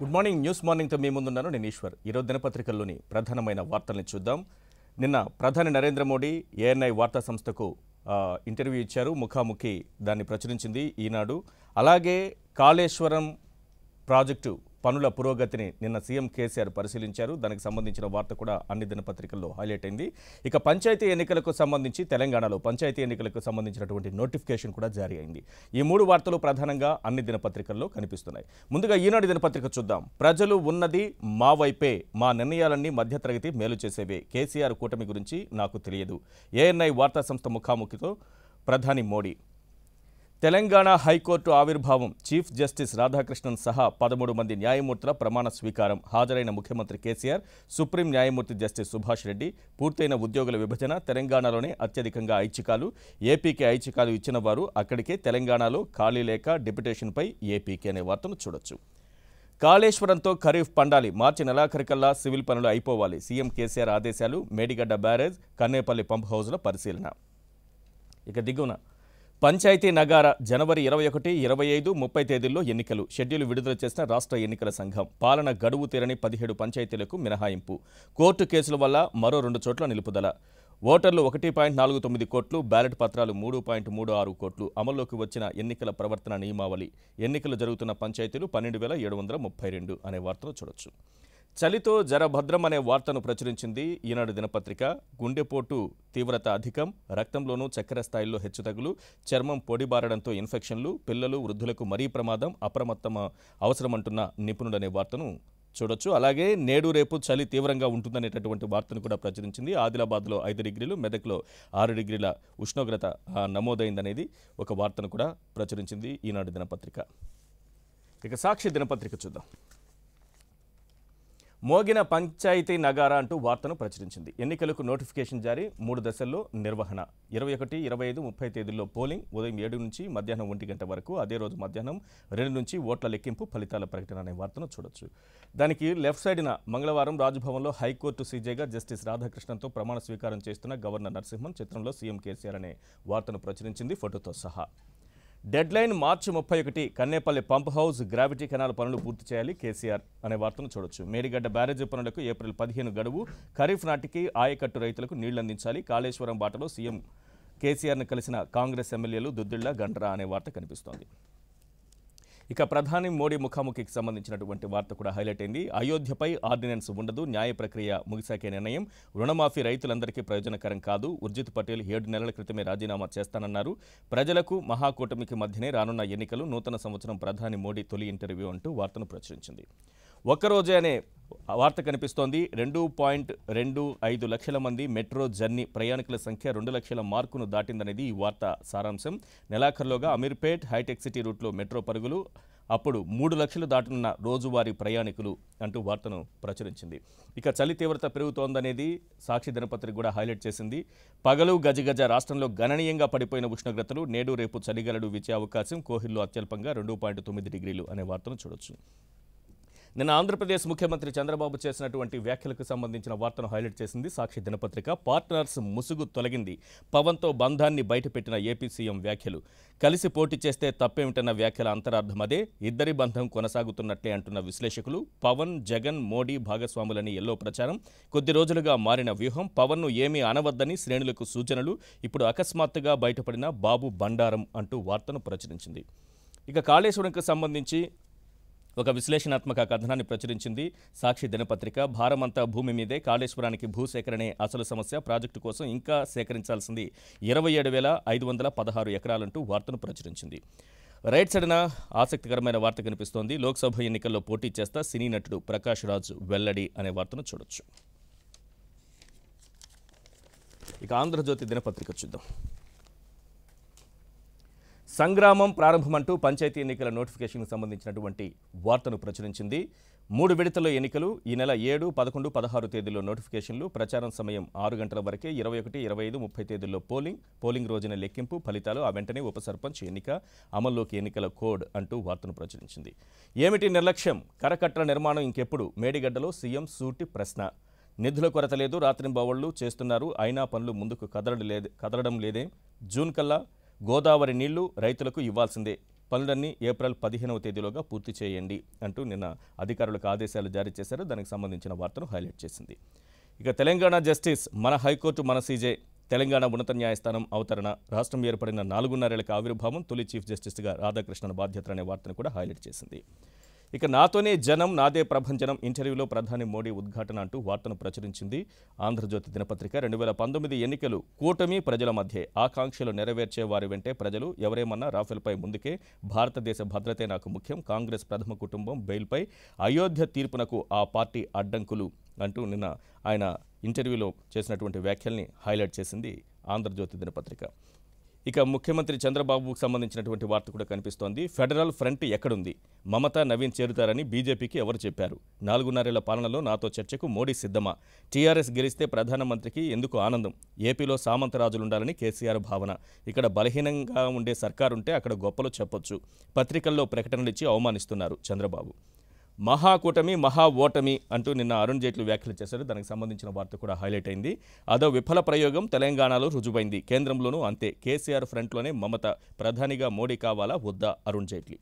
Good morning news మార్నింగ్తో మీ ముందున్నాను నేను ఈశ్వర్. ఈరోజు దినపత్రికల్లోని ప్రధానమైన వార్తల్ని చూద్దాం. నిన్న ప్రధాని నరేంద్ర మోడీ ఏఎన్ఐ వార్తా సంస్థకు ఇంటర్వ్యూ ఇచ్చారు. ముఖాముఖి దాన్ని ప్రచురించింది ఈనాడు. అలాగే కాళేశ్వరం ప్రాజెక్టు పనుల పురోగతిని నిన్న సీఎం కేసీఆర్ పరిశీలించారు. దానికి సంబంధించిన వార్త కూడా అన్ని దినపత్రికల్లో హైలైట్ అయింది. ఇక పంచాయతీ ఎన్నికలకు సంబంధించి తెలంగాణలో పంచాయతీ ఎన్నికలకు సంబంధించినటువంటి నోటిఫికేషన్ కూడా జారీ అయింది. ఈ మూడు వార్తలు ప్రధానంగా అన్ని దినపత్రికల్లో కనిపిస్తున్నాయి. ముందుగా ఈనాడు దినపత్రిక చూద్దాం. ప్రజలు ఉన్నది మా వైపే, మా నిర్ణయాలన్నీ మధ్యతరగతి మేలు చేసేవే, కేసీఆర్ కూటమి గురించి నాకు తెలియదు. ఏఎన్ఐ వార్తా సంస్థ ముఖాముఖితో ప్రధాని మోడీ. తెలంగాణ హైకోర్టు ఆవిర్భావం, చీఫ్ జస్టిస్ రాధాకృష్ణన్ సహా 13 మంది న్యాయమూర్తుల ప్రమాణ స్వీకారం, హాజరైన ముఖ్యమంత్రి కేసీఆర్, సుప్రీం న్యాయమూర్తి జస్టిస్ సుభాష్ రెడ్డి. పూర్తయిన ఉద్యోగుల విభజన, తెలంగాణలోనే అత్యధికంగా ఐచ్ఛికాలు, ఏపీకి ఐచ్ఛికాలు ఇచ్చిన వారు అక్కడికే, తెలంగాణలో ఖాళీ లేక డిప్యుటేషన్పై ఏపీకి అనే వార్తను చూడొచ్చు. కాళేశ్వరంతో ఖరీఫ్ పండాలి, మార్చి నెలాఖరికల్లా సివిల్ పనులు అయిపోవాలి, సీఎం కేసీఆర్ ఆదేశాలు. మేడిగడ్డ బ్యారేజ్, కన్నేపల్లి పంప్ హౌజ్ల పరిశీలన. ఇక దిగువన పంచాయతీ నగార జనవరి 21, 25, 30 తేదీల్లో ఎన్నికలు, షెడ్యూల్ విడుదల చేసిన రాష్ట్ర ఎన్నికల సంఘం. పాలన గడువు తీరని 17 పంచాయతీలకు మినహాయింపు, కోర్టు కేసుల వల్ల మరో 2 చోట్ల నిలుపుదల. ఓటర్లు 1.49 కోట్లు, బ్యాలెట్ పత్రాలు 3.36 కోట్లు. అమల్లోకి వచ్చిన ఎన్నికల ప్రవర్తన నియమావళి, ఎన్నికలు జరుగుతున్న పంచాయతీలు 12,732 అనే వార్తను చూడొచ్చు. చలితో జరభద్రం అనే వార్తను ప్రచురించింది ఈనాడు దినపత్రిక. గుండెపోటు తీవ్రత అధికం, రక్తంలోనూ చక్కెర స్థాయిల్లో హెచ్చుతగులు, చర్మం పొడిబారడంతో ఇన్ఫెక్షన్లు, పిల్లలు వృద్ధులకు మరీ ప్రమాదం, అప్రమత్తం అవసరమంటున్న నిపుణుడనే వార్తను చూడొచ్చు. అలాగే నేడు రేపు చలి తీవ్రంగా ఉంటుందనేటటువంటి వార్తను కూడా ప్రచురించింది. ఆదిలాబాద్లో 5 డిగ్రీలు, మెదక్లో 6 డిగ్రీల ఉష్ణోగ్రత నమోదైందనేది ఒక వార్తను కూడా ప్రచురించింది ఈనాడు దినపత్రిక. ఇక సాక్షి దినపత్రిక చూద్దాం. మోగిన పంచాయతీ నగారా అంటూ వార్తను ప్రచురించింది. ఎన్నికలకు నోటిఫికేషన్ జారీ, 3 దశల్లో నిర్వహణ. 21, 25, 30 తేదీల్లో పోలింగ్, ఉదయం 7 నుంచి మధ్యాహ్నం 1 గంట వరకు. అదే రోజు మధ్యాహ్నం 2 నుంచి ఓట్ల లెక్కింపు, ఫలితాల ప్రకటన అనే వార్తను చూడొచ్చు. దానికి లెఫ్ట్ సైడ్న మంగళవారం రాజ్భవన్లో హైకోర్టు సీజేగా జస్టిస్ రాధాకృష్ణన్తో ప్రమాణ స్వీకారం చేస్తున్న గవర్నర్ నరసింహన్, చిత్రంలో సీఎం కేసీఆర్ అనే వార్తను ప్రచురించింది ఫోటోతో సహా. డెడ్లైన్ మార్చి 31, Kannepalli pump house, gravity canal పనులు పూర్తి చేయాలి కేసీఆర్ అనే వార్తను చూడొచ్చు. మేడిగడ్డ బ్యారేజీ పనులకు ఏప్రిల్ 15 గడువు, ఖరీఫ్ నాటికి ఆయకట్టు రైతులకు నీళ్లందించాలి. కాళేశ్వరం బాటలో సీఎం కేసీఆర్ను కలిసిన కాంగ్రెస్ ఎమ్మెల్యేలు దుద్దిళ్ల, గండ్రా అనే వార్త కనిపిస్తోంది. ఇక ప్రధాని మోడీ ముఖాముఖికి సంబంధించినటువంటి వార్త కూడా హైలైట్ అయింది. అయోధ్యపై ఆర్డినెన్స్ ఉండదు, న్యాయ ప్రక్రియ ముగిసాకే నిర్ణయం, రుణమాఫీ రైతులందరికీ ప్రయోజనకరం కాదు, ఉర్జిత్ పటేల్ 7 నెలల క్రితమే రాజీనామా చేస్తానన్నారు. ప్రజలకు మహాకూటమికి మధ్యనే రానున్న ఎన్నికలు, నూతన సంవత్సరం ప్రధాని మోడీ తొలి ఇంటర్వ్యూ అంటూ వార్తను ప్రచురించింది. ఒక్కరోజే అనే వార్త కనిపిస్తోంది. 2.25 లక్షల మంది మెట్రో జర్నీ ప్రయాణికుల సంఖ్య 2 లక్షల మార్కును దాటిందనేది ఈ వార్త సారాంశం. నెలాఖరులోగా అమీర్పేట్, హైటెక్ సిటీ రూట్లో మెట్రో పరుగులు, అప్పుడు 3 లక్షలు దాటనున్న రోజువారీ ప్రయాణికులు అంటూ వార్తను ప్రచురించింది. ఇక చలి తీవ్రత పెరుగుతోందనేది సాక్షి దినపత్రిక కూడా హైలైట్ చేసింది. పగలు గజగజ, రాష్ట్రంలో గణనీయంగా పడిపోయిన ఉష్ణోగ్రతలు, నేడు రేపు చలిగలడు వీచే అవకాశం, కోహిల్లో అత్యల్పంగా 2.9 డిగ్రీలు అనే వార్తను చూడొచ్చు. నిన్న ఆంధ్రప్రదేశ్ ముఖ్యమంత్రి చంద్రబాబు చేసినటువంటి వ్యాఖ్యలకు సంబంధించిన వార్తను హైలైట్ చేసింది సాక్షి దినపత్రిక. పార్ట్నర్స్ ముసుగు తొలగింది, పవన్తో బంధాన్ని బయటపెట్టిన ఏపీ సీఎం వ్యాఖ్యలు. కలిసి పోటీ చేస్తే తప్పేమిటన్న వ్యాఖ్యల అంతరార్థం అదే, ఇద్దరి బంధం కొనసాగుతున్నట్లే అంటున్న విశ్లేషకులు. పవన్, జగన్, మోడీ భాగస్వాములని ఎల్లో ప్రచారం, కొద్ది రోజులుగా మారిన వ్యూహం, పవన్ను ఏమీ అనవద్దని శ్రేణులకు సూచనలు, ఇప్పుడు అకస్మాత్తుగా బయటపడిన బాబు బండారం అంటూ వార్తను ప్రచురించింది. ఇక కాళేశ్వరంకు సంబంధించి ఒక విశ్లేషణాత్మక కథనాన్ని ప్రచురించింది సాక్షి దినపత్రిక. భారమంతా భూమి మీదే, కాళేశ్వరానికి భూసేకరణే అసలు సమస్య, ప్రాజెక్టు కోసం ఇంకా సేకరించాల్సింది 27,516 ఎకరాలంటూ వార్తను ప్రచురించింది. రైట్ సైడ్న ఆసక్తికరమైన వార్త కనిపిస్తోంది. లోక్సభ ఎన్నికల్లో పోటీ చేస్తా సినీ నటుడు ప్రకాష్ రాజ్ వెల్లడి అనే వార్తను చూడొచ్చు. ఇక ఆంధ్రజ్యోతి దినపత్రిక చూద్దాం. సంగ్రామం ప్రారంభమంటూ పంచాయతీ ఎన్నికల నోటిఫికేషన్కు సంబంధించినటువంటి వార్తను ప్రచురించింది. 3 విడతల్లో ఎన్నికలు, ఈ నెల 7, 11, 16 తేదీల్లో నోటిఫికేషన్లు, ప్రచారం సమయం 6 గంటల వరకే. 21, 25, 30 తేదీల్లో పోలింగ్ రోజున లెక్కింపు, ఫలితాలు, ఆ వెంటనే ఉప సర్పంచ్ ఎన్నిక, అమల్లోకి ఎన్నికల కోడ్ అంటూ వార్తను ప్రచురించింది. ఏమిటి నిర్లక్ష్యం, కరకట్ల నిర్మాణం ఇంకెప్పుడు, మేడిగడ్డలో సీఎం సూటి ప్రశ్న. నిధుల కొరత లేదు, రాత్రింబవళ్లు చేస్తున్నారు, అయినా పనులు ముందుకు కదలడం లేదే. జూన్ కల్లా గోదావరి నీళ్లు రైతులకు ఇవ్వాల్సిందే. పనులన్నీ ఏప్రిల్ 15వ తేదీలోగా పూర్తి చేయండి అంటూ నిన్న అధికారులకు ఆదేశాలు జారీ చేశారు. దానికి సంబంధించిన వార్తను హైలైట్ చేసింది. ఇక తెలంగాణ జస్టిస్ మన హైకోర్టు మన సీజే తెలంగాణ ఉన్నత న్యాయస్థానం అవతరణ, రాష్ట్రం ఏర్పడిన 4.5 ఏళ్ల ఆవిర్భావం, తొలి చీఫ్ జస్టిస్గా రాధాకృష్ణన్ బాధ్యతలు అనే వార్తను కూడా హైలైట్ చేసింది. ఇక నాతోనే జనం నాదే ప్రభంజనం ఇంటర్వ్యూలో ప్రధాని మోడీ ఉద్ఘాటన అంటూ వార్తను ప్రచురించింది ఆంధ్రజ్యోతి దినపత్రిక. 2019 ఎన్నికలు కూటమి ప్రజల మధ్య, ఆకాంక్షలు నెరవేర్చే వారి వెంటే ప్రజలు, ఎవరేమన్నా రాఫెల్పై ముందుకే, భారతదేశ భద్రతే నాకు ముఖ్యం, కాంగ్రెస్ ప్రథమ కుటుంబం, బెయిల్పై, అయోధ్య తీర్పునకు ఆ పార్టీ అడ్డంకులు అంటూ నిన్న ఆయన ఇంటర్వ్యూలో చేసినటువంటి వ్యాఖ్యల్ని హైలైట్ చేసింది ఆంధ్రజ్యోతి దినపత్రిక. ఇక ముఖ్యమంత్రి చంద్రబాబుకు సంబంధించినటువంటి వార్త కూడా కనిపిస్తోంది. ఫెడరల్ ఫ్రంట్ ఎక్కడుంది? మమతా నవీన్ చేరుతారని బీజేపీకి ఎవరు చెప్పారు? 4.5 ఏళ్ల పాలనలో నాతో చర్చకు మోడీ సిద్ధమా? టీఆర్ఎస్ గెలిస్తే ప్రధానమంత్రికి ఎందుకు ఆనందం? ఏపీలో సామంతరాజులుండాలని కేసీఆర్ భావన. ఇక్కడ బలహీనంగా ఉండే సర్కారుంటే అక్కడ గొప్పలు చెప్పొచ్చు. పత్రికల్లో ప్రకటనలిచ్చి అవమానిస్తున్నారు చంద్రబాబు. మహాకూటమి మహా ఓటమి అంటూ నిన్న అరుణ్ జైట్లీ వ్యాఖ్యలు చేశారు. దానికి సంబంధించిన వార్త కూడా హైలైట్ అయింది. అదో విఫల ప్రయోగం తెలంగాణలో రుజువైంది. కేంద్రంలోనూ అంతే. కేసీఆర్ ఫ్రంట్లోనే మమత. ప్రధానిగా మోడీ కావాలా వద్దా? అరుణ్ జైట్లీ.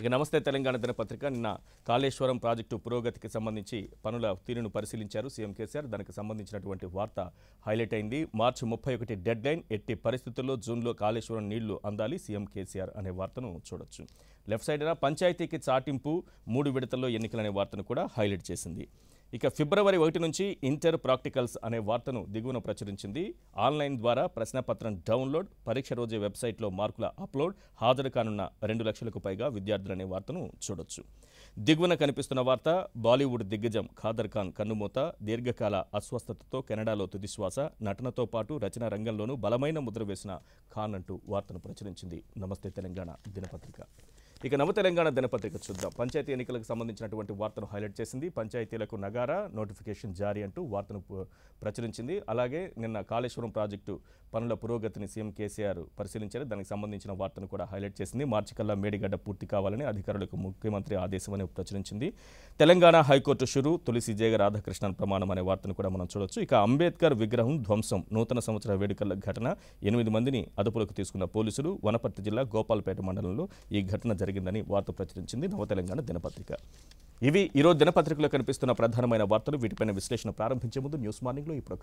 ఇక నమస్తే తెలంగాణ దినపత్రిక నిన్న కాళేశ్వరం ప్రాజెక్టు పురోగతికి సంబంధించి పనుల తీరును పరిశీలించారు సీఎం కేసీఆర్. దానికి సంబంధించినటువంటి వార్త హైలైట్ అయింది. మార్చి 31 డెడ్ లైన్, ఎట్టి పరిస్థితుల్లో జూన్లో కాళేశ్వరం నీళ్లు అందాలి సీఎం కేసీఆర్ అనే వార్తను చూడొచ్చు. లెఫ్ట్ సైడ్న పంచాయతీకి చాటింపు, 3 విడతల్లో ఎన్నికలనే వార్తను కూడా హైలైట్ చేసింది. ఇక ఫిబ్రవరి 1 నుంచి ఇంటర్ ప్రాక్టికల్స్ అనే వార్తను దిగువన ప్రచురించింది. ఆన్లైన్ ద్వారా ప్రశ్నపత్రం డౌన్లోడ్, పరీక్ష రోజే వెబ్సైట్లో మార్కుల అప్లోడ్, హాజరు కానున్న 2 లక్షలకు పైగా విద్యార్థులనే వార్తను చూడొచ్చు. దిగువన కనిపిస్తున్న వార్త బాలీవుడ్ దిగ్గజం ఖాదర్ ఖాన్ కన్నుమూత, దీర్ఘకాల అస్వస్థతతో కెనడాలో తుదిశ్వాస, నటనతో పాటు రచన రంగంలోనూ బలమైన ముద్ర వేసిన ఖాన్ అంటూ వార్తను ప్రచురించింది నమస్తే తెలంగాణ దినపత్రిక. ఇక నవ తెలంగాణ దినపత్రిక చూద్దాం. పంచాయతీ ఎన్నికలకు సంబంధించినటువంటి వార్తను హైలైట్ చేసింది. పంచాయతీలకు నగారా, నోటిఫికేషన్ జారీ అంటూ వార్తను ప్రచురించింది. అలాగే నిన్న కాళేశ్వరం ప్రాజెక్టు పనుల పురోగతిని సీఎం కేసీఆర్ పరిశీలించారు. దానికి సంబంధించిన వార్తను కూడా హైలైట్ చేసింది. మార్చి కల్లా మేడిగడ్డ పూర్తి కావాలని అధికారులకు ముఖ్యమంత్రి ఆదేశం అని ప్రచురించింది. తెలంగాణ హైకోర్టు షురు, తొలి సీజేగా రాధాకృష్ణన్ ప్రమాణం అనే వార్తను కూడా మనం చూడొచ్చు. ఇక అంబేద్కర్ విగ్రహం ధ్వంసం, నూతన సంవత్సర వేడుకల ఘటన, 8 మందిని అదుపులోకి తీసుకున్న పోలీసులు. వనపర్తి జిల్లా గోపాల్పేట మండలంలో ఈ ఘటన జరిగిందని వార్త ప్రచురించింది నవ తెలంగాణ దినపత్రిక. ఇవి ఈరోజు దినపత్రికలో కనిపిస్తున్న ప్రధానమైన వార్తలు. వీటిపైన విశ్లేషణ ప్రారంభించే ముందు న్యూస్ మార్నింగ్లో ఇప్పుడు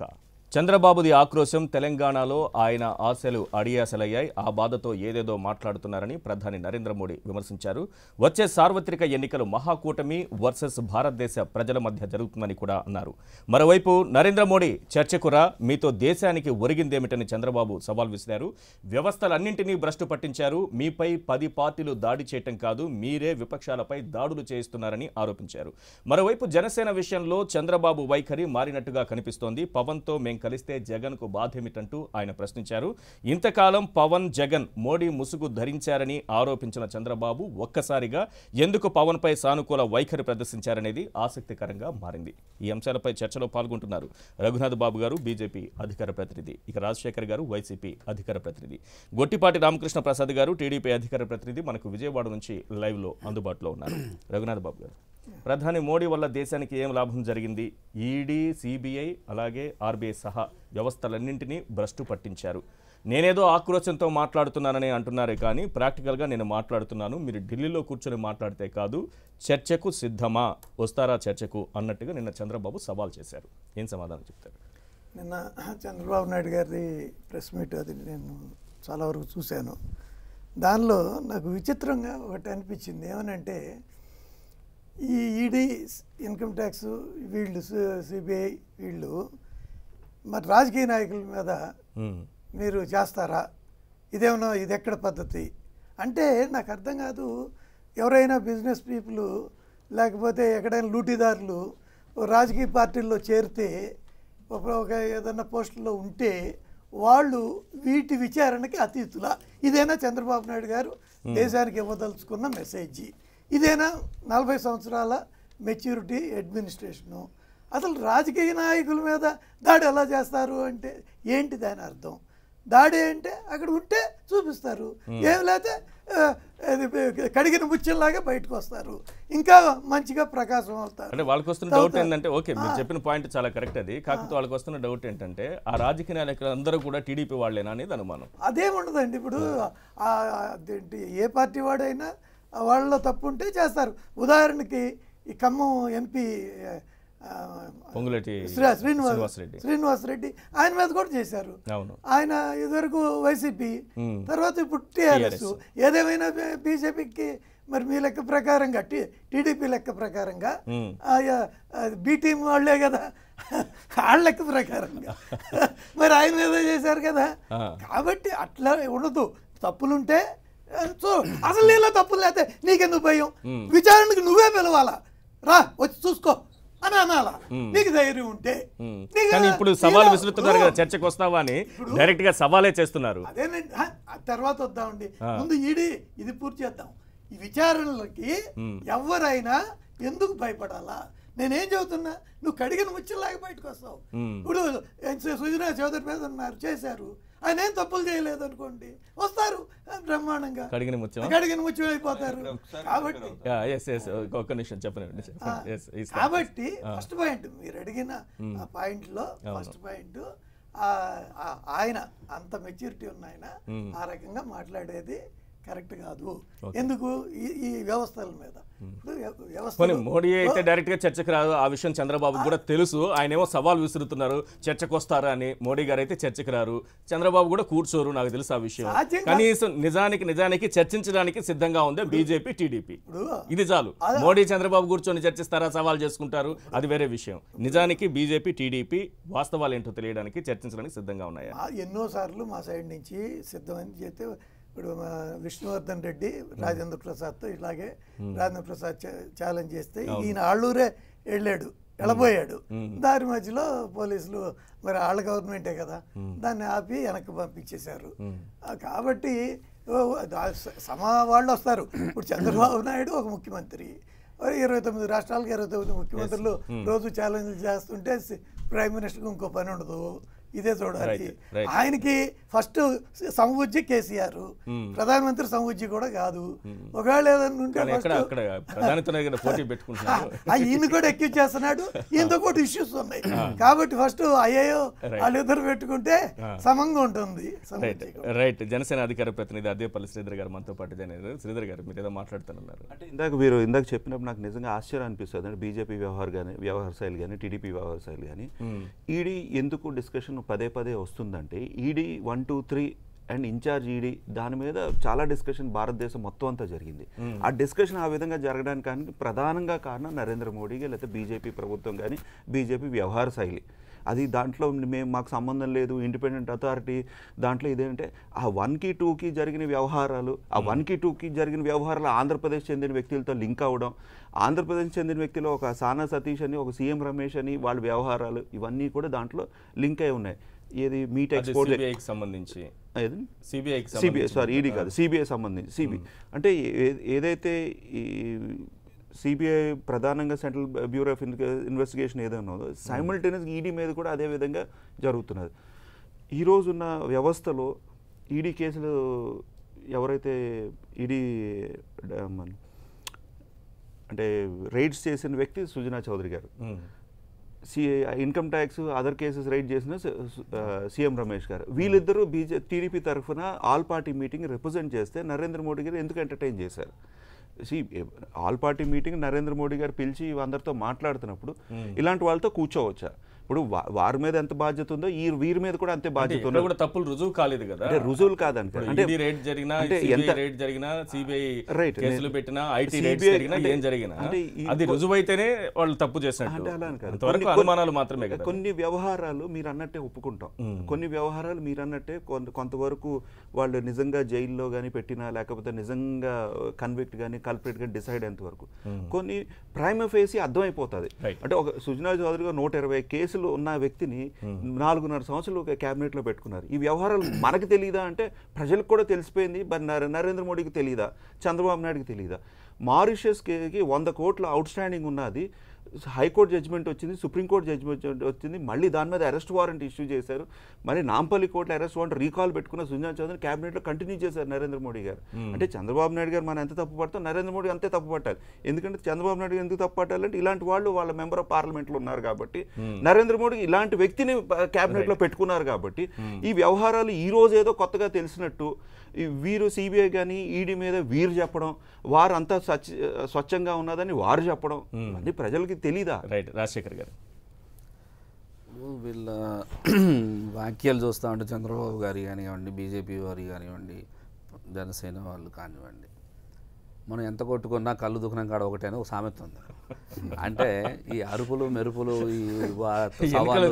చంద్రబాబుది ఆక్రోశం, తెలంగాణలో ఆయన ఆశలు అడియాసలయ్యాయి. ఆ బాధతో ఏదేదో మాట్లాడుతున్నారని ప్రధాని నరేంద్ర మోడీ విమర్శించారు. వచ్చే సార్వత్రిక ఎన్నికలు మహాకూటమి వర్సెస్ భారతదేశ ప్రజల మధ్య జరుగుతుందని కూడా అన్నారు. మరోవైపు నరేంద్ర మోడీ చర్చకు రా, మీతో దేశానికి ఒరిగిందేమిటని చంద్రబాబు సవాల్ విసిరారు. వ్యవస్థలన్నింటినీ భ్రష్టు పట్టించారు. మీపై 10 పార్టీలు దాడి చేయటం కాదు, మీరే విపక్షాలపై దాడులు చేయిస్తున్నారని ఆరోపించారు. మరోవైపు జనసేన విషయంలో చంద్రబాబు వైఖరి మారినట్టుగా కనిపిస్తోంది. పవన్తో మేం కలిస్తే జగన్కు బాధేమిటంటూ ఆయన ప్రశ్నించారు. ఇంతకాలం పవన్ జగన్ మోడీ ముసుగు ధరించారని ఆరోపించిన చంద్రబాబు ఒక్కసారిగా ఎందుకు పవన్పై సానుకూల వైఖరి ప్రదర్శించారనేది ఆసక్తికరంగా మారింది. ఈ అంశాలపై చర్చలో పాల్గొంటున్నారు రఘునాథ్ బాబు గారు, బీజేపీ అధికార ప్రతినిధి, ఇక రాజశేఖర్ గారు, వైసీపీ అధికార ప్రతినిధి, గొట్టిపాటి రామకృష్ణ ప్రసాద్ గారు, టీడీపీ అధికార ప్రతినిధి మనకు విజయవాడ నుంచి లైవ్లో అందుబాటులో ఉన్నారు. రఘునాథ్ బాబు గారు, ప్రధాని మోడీ వల్ల దేశానికి ఏం లాభం జరిగింది? ఈడీ, సిబిఐ అలాగే ఆర్బీఐ సహా వ్యవస్థలన్నింటినీ భ్రష్టు పట్టించారు. నేనేదో ఆక్రోశంతో మాట్లాడుతున్నానని అంటున్నారే కానీ ప్రాక్టికల్గా నేను మాట్లాడుతున్నాను. మీరు ఢిల్లీలో కూర్చొని మాట్లాడితే కాదు, చర్చకు సిద్ధమా, వస్తారా చర్చకు అన్నట్టుగా నిన్న చంద్రబాబు సవాల్ చేశారు. ఏం సమాధానం చెప్తారు? నిన్న చంద్రబాబు నాయుడు గారి ప్రెస్ మీట్ అది నేను చాలా వరకు చూశాను. దానిలో నాకు విచిత్రంగా ఒకటి అనిపించింది. ఏమనంటే ఈ ఈడీ, ఇన్కమ్ ట్యాక్స్ వీళ్ళు, సిబిఐ వీళ్ళు మరి రాజకీయ నాయకుల మీద మీరు చేస్తారా? ఇదేమన్నా ఇది ఎక్కడ పద్ధతి అంటే నాకు అర్థం కాదు. ఎవరైనా బిజినెస్ పీపుల్ లేకపోతే ఎక్కడైనా లూటీదారులు రాజకీయ పార్టీల్లో చేరితే ఒక ఏదన్నా పోస్టుల్లో ఉంటే వాళ్ళు వీటి విచారణకి అతీతులా? ఇదేనా చంద్రబాబు నాయుడు గారు దేశానికి ఇవ్వదలుచుకున్న మెసేజ్? ఇదేనా 40 సంవత్సరాల మెచ్యూరిటీ అడ్మినిస్ట్రేషను? అసలు రాజకీయ నాయకుల మీద దాడి ఎలా చేస్తారు అంటే ఏంటి దాని అర్థం? దాడి అంటే అక్కడ ఉంటే చూపిస్తారు, ఏం లేకపోతే కడిగిన ముచ్చల్లాగా బయటకు వస్తారు, ఇంకా మంచిగా ప్రకాశం అవుతారు. అంటే వాళ్ళకి వస్తున్న డౌట్ ఏంటంటే, ఓకే మీరు చెప్పిన పాయింట్ చాలా కరెక్ట్ అది, కాకపోతే వాళ్ళకి వస్తున్న డౌట్ ఏంటంటే ఆ రాజకీయ నాయకులు అందరూ కూడా టీడీపీ వాళ్ళేనా అనేది అనుమానం. అదేముండదండి, ఇప్పుడు అదేంటి ఏ పార్టీ వాడైనా వాళ్ళలో తప్పు ఉంటే చేస్తారు. ఉదాహరణకి ఈ ఖమ్మం ఎంపీ పొంగులేటి శ్రీనివాసరెడ్డి ఆయన మీద కూడా చేశారు. ఆయన ఇదివరకు వైసీపీ, తర్వాత ఇప్పుడు టీఆర్ఎస్. ఏదేమైనా బీజేపీకి మరి మీ లెక్క ప్రకారంగా టీడీపీ లెక్క ప్రకారంగా బి టీం వాళ్లే కదా, వాళ్ళ లెక్క ప్రకారంగా మరి ఆయన మీద చేశారు కదా. కాబట్టి అట్లా ఉండదు, తప్పులుంటే అసలు నీలో తప్పులు లేకపోతే నీకెందుకు భయం, విచారణకు నువ్వే పిలవాలా, రా వచ్చి చూసుకో అని అనాలా నీకు ధైర్యం ఉంటే. ఇప్పుడు సవాల్ విసురుతున్నారు కదా, చర్చకు వస్తావా అని డైరెక్ట్ గా సవాలే చేస్తున్నారు. అదేనండి, తర్వాత వద్దామండి, ముందు ఇది పూర్తి చేద్దాం. ఈ విచారణలకి ఎవరైనా ఎందుకు భయపడాలా? నేనేం చెబుతున్నా, నువ్వు కడిగిన ముచ్చల్లాగా బయటకు వస్తావు. ఇప్పుడు సుజనా చౌదరి మీద ఉన్నారు, చేశారు, ఆయన ఏం తప్పులు చేయలేదు అనుకోండి, వస్తారు బ్రహ్మాండంగా కడిగిన ముత్యం అయిపోతారు. కాబట్టి ఫస్ట్ పాయింట్ మీరు అడిగిన పాయింట్ లో ఫస్ట్ పాయింట్, ఆయన అంత మెచ్యూరిటీ ఉన్న ఆయన ఆ రకంగా మాట్లాడేది కరెక్ట్ కాదు. ఎందుకు? ఈ వ్యవస్థల మీద. మోడీ అయితే డైరెక్ట్ గా చర్చకు రాదు, ఆ విషయం చంద్రబాబు కూడా తెలుసు. ఆయన ఏమో సవాల్ విసురుతున్నారు చర్చకు వస్తారా అని. మోడీ గారు అయితే చర్చకు రారు, చంద్రబాబు కూడా కూర్చోరు, నాకు తెలుసు ఆ విషయం. కనీసం నిజానికి చర్చించడానికి సిద్ధంగా ఉంది బీజేపీ టీడీపీ. ఇది చాలు. మోడీ చంద్రబాబు కూర్చొని చర్చిస్తారా, సవాల్ చేసుకుంటారు, అది వేరే విషయం. నిజానికి బీజేపీ టీడీపీ వాస్తవాలు ఏంటో తెలియడానికి చర్చించడానికి సిద్ధంగా ఉన్నాయా? ఎన్నోసార్లు మా సైడ్ నుంచి సిద్ధమని చెప్తే, ఇప్పుడు విష్ణువర్ధన్ రెడ్డి రాజేంద్ర ప్రసాద్తో ఇలాగే రాజేంద్ర ప్రసాద్ ఛాలెంజ్ చేస్తే ఈయన ఆళ్ళూరే వెళ్ళబోయాడు. దారి మధ్యలో పోలీసులు, మరి వాళ్ళ గవర్నమెంటే కదా, దాన్ని ఆపి వెనక్కి పంపించేశారు. కాబట్టి వాళ్ళు వస్తారు. ఇప్పుడు చంద్రబాబు నాయుడు ఒక ముఖ్యమంత్రి, 29 రాష్ట్రాలకు 29 ముఖ్యమంత్రులు రోజు ఛాలెంజ్లు చేస్తుంటే ప్రైమ్ మినిస్టర్కి ఇంకో పని ఉండదు, ఇదే చూడాలి. ఆయనకి ఫస్ట్ సమబుజ్జి కేసీఆర్, ప్రధానమంత్రి సమబుజ్జి కూడా కాదు. ఒకవేళ ఏదన్నా ఉంటే ఈయన కూడా ఎక్కి చేస్తున్నాడు, ఈయనతో కూడా ఇష్యూస్ ఉన్నాయి. కాబట్టి ఫస్ట్ అయ్యో వాళ్ళిద్దరు పెట్టుకుంటే సమంగా ఉంటుంది. రైట్. జనసేన అధికార ప్రతినిధి అద్దేపల్లి శ్రీధర్ గారు మనతో పాటు జాయిన్ అయ్యారు. శ్రీధర్ గారు, మీరు ఏదో మాట్లాడుతున్నారు. అంటే ఇందాక చెప్పినప్పుడు నాకు నిజంగా ఆశ్చర్యం అనిపిస్తుంది. అంటే బీజేపీ వ్యవహార శైలి కానీ, టీడీపీ వ్యవహార శైలి కానీ, ఈడీ ఎందుకు డిస్కషన్ పదే వస్తుందంటే, ఈడీ 1, 2, 3 అండ్ ఇన్ఛార్జ్ ఈడీ దాని మీద చాలా డిస్కషన్ భారతదేశం మొత్తం అంతా జరిగింది. ఆ డిస్కషన్ ఆ విధంగా జరగడానికి ప్రధానంగా కారణం నరేంద్ర మోడీకి, లేకపోతే బీజేపీ ప్రభుత్వం కానీ, బీజేపీ వ్యవహార శైలి. అది దాంట్లో మాకు సంబంధం లేదు, ఇండిపెండెంట్ అథారిటీ. దాంట్లో ఇదేంటే ఆ 1కి 2కి జరిగిన వ్యవహారాలు, ఆ 1కి 2కి జరిగిన వ్యవహారాలు ఆంధ్రప్రదేశ్ చెందిన వ్యక్తులతో లింక్ అవ్వడం, ఆంధ్రప్రదేశ్ చెందిన వ్యక్తిలో ఒక సానా సతీష్ అని, ఒక సీఎం రమేష్ అని, వాళ్ళ వ్యవహారాలు ఇవన్నీ కూడా దాంట్లో లింక్ అయి ఉన్నాయి. ఏది మీట్ ఎక్స్పోర్ట్ సంబంధించి, ఈడీ కాదు, సిబిఐ సంబంధించి. అంటే ఏదైతే ఈ సిబిఐ ప్రధానంగా సెంట్రల్ బ్యూరో ఆఫ్ ఇన్వెస్టిగేషన్ ఏదైనా ఉందో, సైమల్టేనియస్గా ఈడీ మీద కూడా అదే విధంగా జరుగుతున్నది. ఈరోజున్న వ్యవస్థలో ఈడీ కేసులు ఎవరైతే ఈడీ అంటే రైడ్స్ చేసిన వ్యక్తి సుజనా చౌదరి గారు, income tax other cases raid చేసిన సీఎం రమేష్ గారు, వీళ్ళిద్దరూ టీడీపీ తరఫున ఆల్ పార్టీ మీటింగ్ రిప్రజెంట్ చేస్తే నరేంద్ర మోడీ గారు ఎందుకు ఎంటర్టైన్ చేశారు? All party meeting Narendra Modi గారు పిలిచి అందరితో మాట్లాడుతున్నప్పుడు ఇలాంటి వాళ్ళతో కూర్చోవచ్చా? ఇప్పుడు వారి మీద ఎంత బాధ్యత ఉందో వీరి మీద కూడా అంతే బాధ్యత ఉంది. కూడా తప్పులు రుజువు కాలేదు కదా, అంటే రుజువులు కాదంటే అంటే రేట్ జరిగినా, రేట్ జరిగినా, సిబిఐ కేసులు పెట్టినా, ఐటీ రేట్స్ జరిగినా, ఏం జరిగినా అది రుజువు అయితేనే వాళ్ళు తప్పు చేసినట్టు. అంతవరకు అనుమానాలు మాత్రమే కదా. కొన్ని వ్యవహారాలు మీరు అన్నట్టే ఒప్పుకుంటాం, కొన్ని వ్యవహారాలు మీరు అన్నట్టే కొంతవరకు వాళ్ళు నిజంగా జైల్లో కానీ పెట్టినా, లేకపోతే నిజంగా కన్విక్ట్ కానీ కల్ప్రిట్ కానీ డిసైడ్ అయ్యేంత వరకు కొన్ని ప్రైమ్ ఫేసి అర్థమైపోతుంది. అంటే ఒక సుజనా చౌదరి గారు 120 కేసులు ఉన్న వ్యక్తిని 4.5 సంవత్సరాలు క్యాబినెట్ లో పెట్టుకున్నారు. ఈ వ్యవహారాలు మనకు తెలియదా అంటే ప్రజలకు కూడా తెలిసిపోయింది. నరేంద్ర మోడీకి తెలియదా, చంద్రబాబు నాయుడుకి తెలియదా? మారిషస్కి 100 కోట్ల అవుట్ స్టాండింగ్ ఉన్నది హైకోర్టు జడ్జిమెంట్ వచ్చింది, సుప్రీంకోర్టు జడ్జిమెంట్ వచ్చింది, మళ్ళీ దాని మీద అరెస్ట్ వారెంట్ ఇష్యూ చేశారు. మరి నాంపల్లి కోర్టులో అరెస్ట్ వారెంట్ రీకాల్ పెట్టుకున్న సుజనా చౌదరి క్యాబినెట్లో కంటిన్యూ చేశారు నరేంద్ర మోడీ గారు. అంటే చంద్రబాబు నాయుడు గారు మనం ఎంత తప్పు పడతాం, నరేంద్ర మోడీ అంతే తప్పు పట్టాలి. ఎందుకంటే చంద్రబాబు నాయుడు ఎందుకు తప్పు పట్టాలంటే ఇలాంటి వాళ్ళు వాళ్ళ మెంబర్ ఆఫ్ పార్లమెంట్లో ఉన్నారు కాబట్టి, నరేంద్ర మోడీ ఇలాంటి వ్యక్తిని క్యాబినెట్లో పెట్టుకున్నారు కాబట్టి ఈ వ్యవహారాలు ఈ రోజు ఏదో కొత్తగా తెలిసినట్టు వీరు సిబిఐ కానీ ఈడీ మీద వీరు చెప్పడం, వారు అంతా స్వచ్ఛంగా ఉన్నదని వారు చెప్పడం అన్ని ప్రజలకి తెలీదా? రైట్, రాజశేఖర్ గారు. వీళ్ళ వాక్యాలు చూస్తూ ఉంటే చంద్రబాబు గారి కానివ్వండి, బీజేపీ వారి కానివ్వండి, జనసేన వాళ్ళు కానివ్వండి, మనం ఎంత కొట్టుకున్నా కళ్ళు దుఃఖనం కాడ ఒకటే అని ఒక సామెత ఉంది. అంటే ఈ అరుపులు మెరుపులు, ఈ సవాళ్ళు,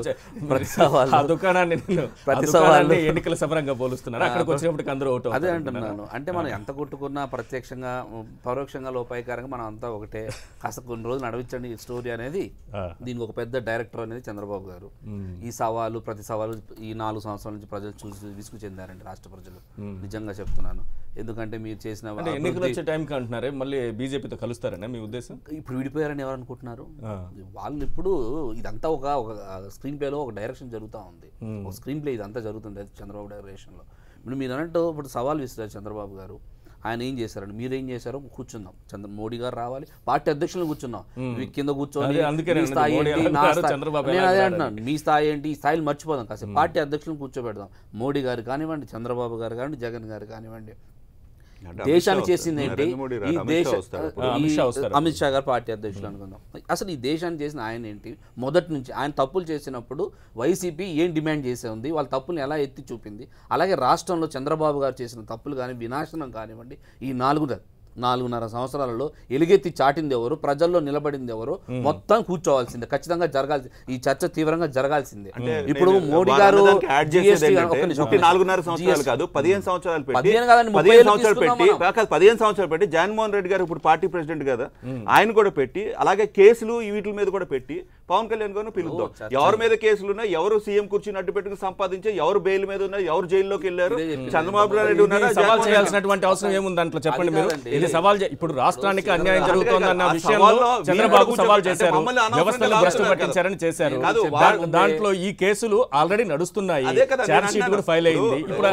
ప్రతి సవాళ్ళు ఎన్నికల సమరంగా పోలుస్తున్నారు. అక్కడికి వచ్చినప్పుడు అందరూ ఓటు. అదే అంటున్నాను. అంటే మనం ఎంత కొట్టుకున్నా ప్రత్యక్షంగా పరోక్షంగా లోపాయికారంగా మనం అంతా ఒకటే. కాస్త కొన్ని రోజులు నడవించండి ఈ స్టోరీ అనేది. దీనికి ఒక పెద్ద డైరెక్టర్ అనేది చంద్రబాబు గారు. ఈ సవాలు ప్రతి సవాలు ఈ 4 సంవత్సరాల నుంచి ప్రజలు చూసి విసుగు చెందారండి, రాష్ట్ర ప్రజలు. నిజంగా చెప్తున్నాను. ఎందుకంటే మీరు చేసిన ఎన్నికలు వచ్చే టైంకి అంటున్నారే మళ్ళీ బీజేపీతో కలుస్తారనే మీ ఉద్దేశం? ఇప్పుడు విడిపోయారని ఎవరు అనుకుంటున్నారు? వాళ్ళు ఇప్పుడు ఇదంతా ఒక స్క్రీన్ ప్లేలో ఒక డైరెక్షన్ జరుగుతూ ఉంది. ఒక స్క్రీన్ ప్లే ఇదంతా జరుగుతుంది చంద్రబాబు డైరెక్షన్లో. ఇప్పుడు మీరు అన్నట్టు ఇప్పుడు సవాల్ విసిరారు చంద్రబాబు గారు. ఆయన ఏం చేశారండి, మీరేం చేశారో కూర్చుందాం, మోడీ గారు రావాలి, పార్టీ అధ్యక్షులను కూర్చున్నాం, కింద కూర్చొని మీ స్థాయి ఏంటి, నేను అదే అంటున్నాను, మీ స్థాయి ఏంటి, ఈ స్థాయిలు మర్చిపోదాం, కాసేపు పార్టీ అధ్యక్షులను కూర్చోబెడదాం. మోడీ గారు కానివ్వండి, చంద్రబాబు గారు కానివ్వండి, జగన్ గారు కానివ్వండి. దేశానికి చేసింది ఏంటి, ఈ దేశ అమిత్ షా గారు పార్టీ అధ్యక్షులు అనుకుందాం. అసలు ఈ దేశానికి చేసిన ఆయన ఏంటి, మొదటి నుంచి ఆయన తప్పులు చేసినప్పుడు వైసీపీ ఏం డిమాండ్ చేసే ఉంది, వాళ్ళ తప్పుల్ని ఎలా ఎత్తి చూపింది. అలాగే రాష్ట్రంలో చంద్రబాబు గారు చేసిన తప్పులు కానీ వినాశనం కానివ్వండి, ఈ 4.5 సంవత్సరాలలో ఎలుగెత్తి చాటింది ఎవరు, ప్రజల్లో నిలబడింది ఎవరు, మొత్తం కూర్చోవాల్సిందే, ఖచ్చితంగా జరగాల్సింది. ఈ చర్చ తీవ్రంగా జరగాల్సిందే. ఇప్పుడు మోడీ గారు 4.5 సంవత్సరాలు కాదు 15 సంవత్సరాలు పెట్టి 15 సంవత్సరాలు పెట్టి జగన్మోహన్ రెడ్డి గారు ఇప్పుడు పార్టీ ప్రెసిడెంట్ కదా, ఆయన కూడా పెట్టి, అలాగే కేసులు వీటి మీద కూడా పెట్టి పవన్ కళ్యాణ్ గారు పిలుద్దాం. ఎవరి మీద కేసులు ఉన్నాయి, ఎవరు సీఎం కుర్చీని అడ్డు పెట్టుకుని సంపాదించే, ఎవరు బెయిల్ మీద ఉన్నారు, ఎవరు జైల్లోకి వెళ్ళారు, చంద్రబాబు నాయుడు ఉన్నారా, సవాల్ చేయాల్సినటువంటి అవసరం ఏముంది దాంట్లో చెప్పండి మీరు. ఇది సవాల్ ఇప్పుడు రాష్ట్రానికి అన్యాయం జరుగుతోందన్న విషయంలో చంద్రబాబు సవాల్ చేశారు, వ్యవస్థను భ్రష్టు పట్టించారని చేశారు. దాంట్లో ఈ కేసులు ఆల్రెడీ నడుస్తున్నాయి, ఛార్జ్ షీట్ కూడా ఫైల్ అయింది. ఇప్పుడు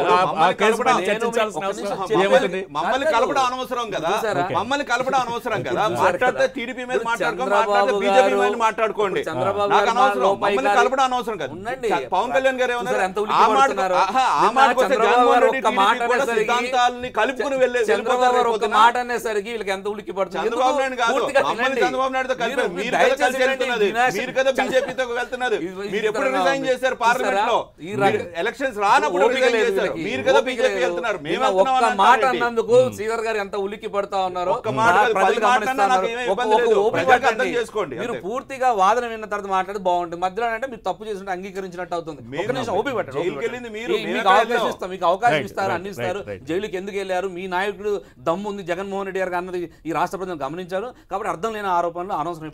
ఆ కేసు పైన చర్చించాల్సిన అవసరం ఏముంది? మమ్మల్ని కలపడం అనవసరం కదా, మమ్మల్ని కలపడం అనవసరం కదా. మాట్లాడితే టీడీపీ మీద మాట్లాడుకోండి, బీజేపీ మీద మాట్లాడుకోండి, నాకు అనవసరం. మమ్మల్ని కలపడం అనవసరం కదా. పవన్ కళ్యాణ్ గారు ఏమన్నారు, సిద్ధాంతాలని కలుపుకుని వెళ్ళే మాట అనేసరికి వీళ్ళకి ఎంత ఉలిక్కి పడుతుంది. చంద్రబాబు నాయుడు కాదు, చంద్రబాబు నాయుడుతో కలిపి మీరు కదా బీజేపీతో వెళ్తున్నారు. మీరు ఎప్పుడు రిజైన్ చేశారు పార్లమెంట్ లో? ఎలక్షన్స్ రానప్పుడు రిజైన్ చేశారు. మీరు కదా బీజేపీ వెళ్తున్నారు. మేము ఒక్క మాట అన్నందుకు శ్రీధర్ గారు ఎంత ఉలిక్కి పడతా ఉన్నారు. చేసుకోండి, మీరు పూర్తిగా వాదన విన్న తర్వాత మాట్లాడి బాగుంటుంది. మధ్యలో అంటే మీరు తప్పు చేసినట్టు అంగీకరించినట్టు అవుతుంది. ఒక్క నిమిషం ఓపి పట్టండి, మీకు అవకాశం ఇస్తాం, మీకు అవకాశం ఇస్తారు, అన్ని ఇస్తారు. జైలుకి ఎందుకు వెళ్ళారు, మీ నాయకుడు దమ్ము ఉంది జగన్మోహన్ రెడ్డి గారు అన్నది ఈ రాష్ట్ర ప్రజలు గమనించారు. కాబట్టి అర్థం లేని ఆరోపణలు అనవసరం.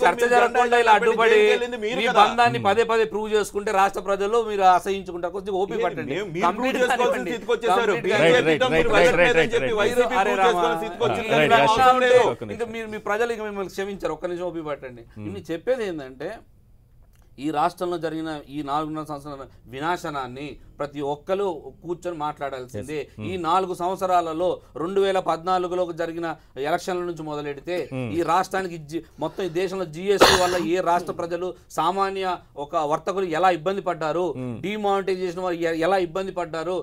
చర్చ జరగకుండా ఇలా అడ్డుపడి మీ బంధాన్ని పదే ప్రూవ్ చేసుకుంటే రాష్ట్ర ప్రజలు మీరు అసహించుకుంటారు. కొంచెం ఓపిక పట్టండి. ఇంకా మీరు మీ ప్రజలు ఇక మిమ్మల్ని క్షమించారు. ఒక్క నిమిషం ఓపిక పట్టండి. ఇన్ని చెప్పేది ఏంటంటే ఈ రాష్ట్రంలో జరిగిన ఈ 4.5 సంవత్సరాల వినాశనాన్ని ప్రతి ఒక్కరు కూర్చొని మాట్లాడాల్సిందే. ఈ 4 సంవత్సరాలలో 2014లో జరిగిన ఎలక్షన్ల నుంచి మొదలెడితే ఈ రాష్ట్రానికి మొత్తం ఈ దేశంలో జిఎస్టీ వల్ల ఏ రాష్ట్ర ప్రజలు సామాన్య ఒక వర్తకులు ఎలా ఇబ్బంది పడ్డారు, డిమానిటైజేషన్ వల్ల ఎలా ఇబ్బంది పడ్డారు,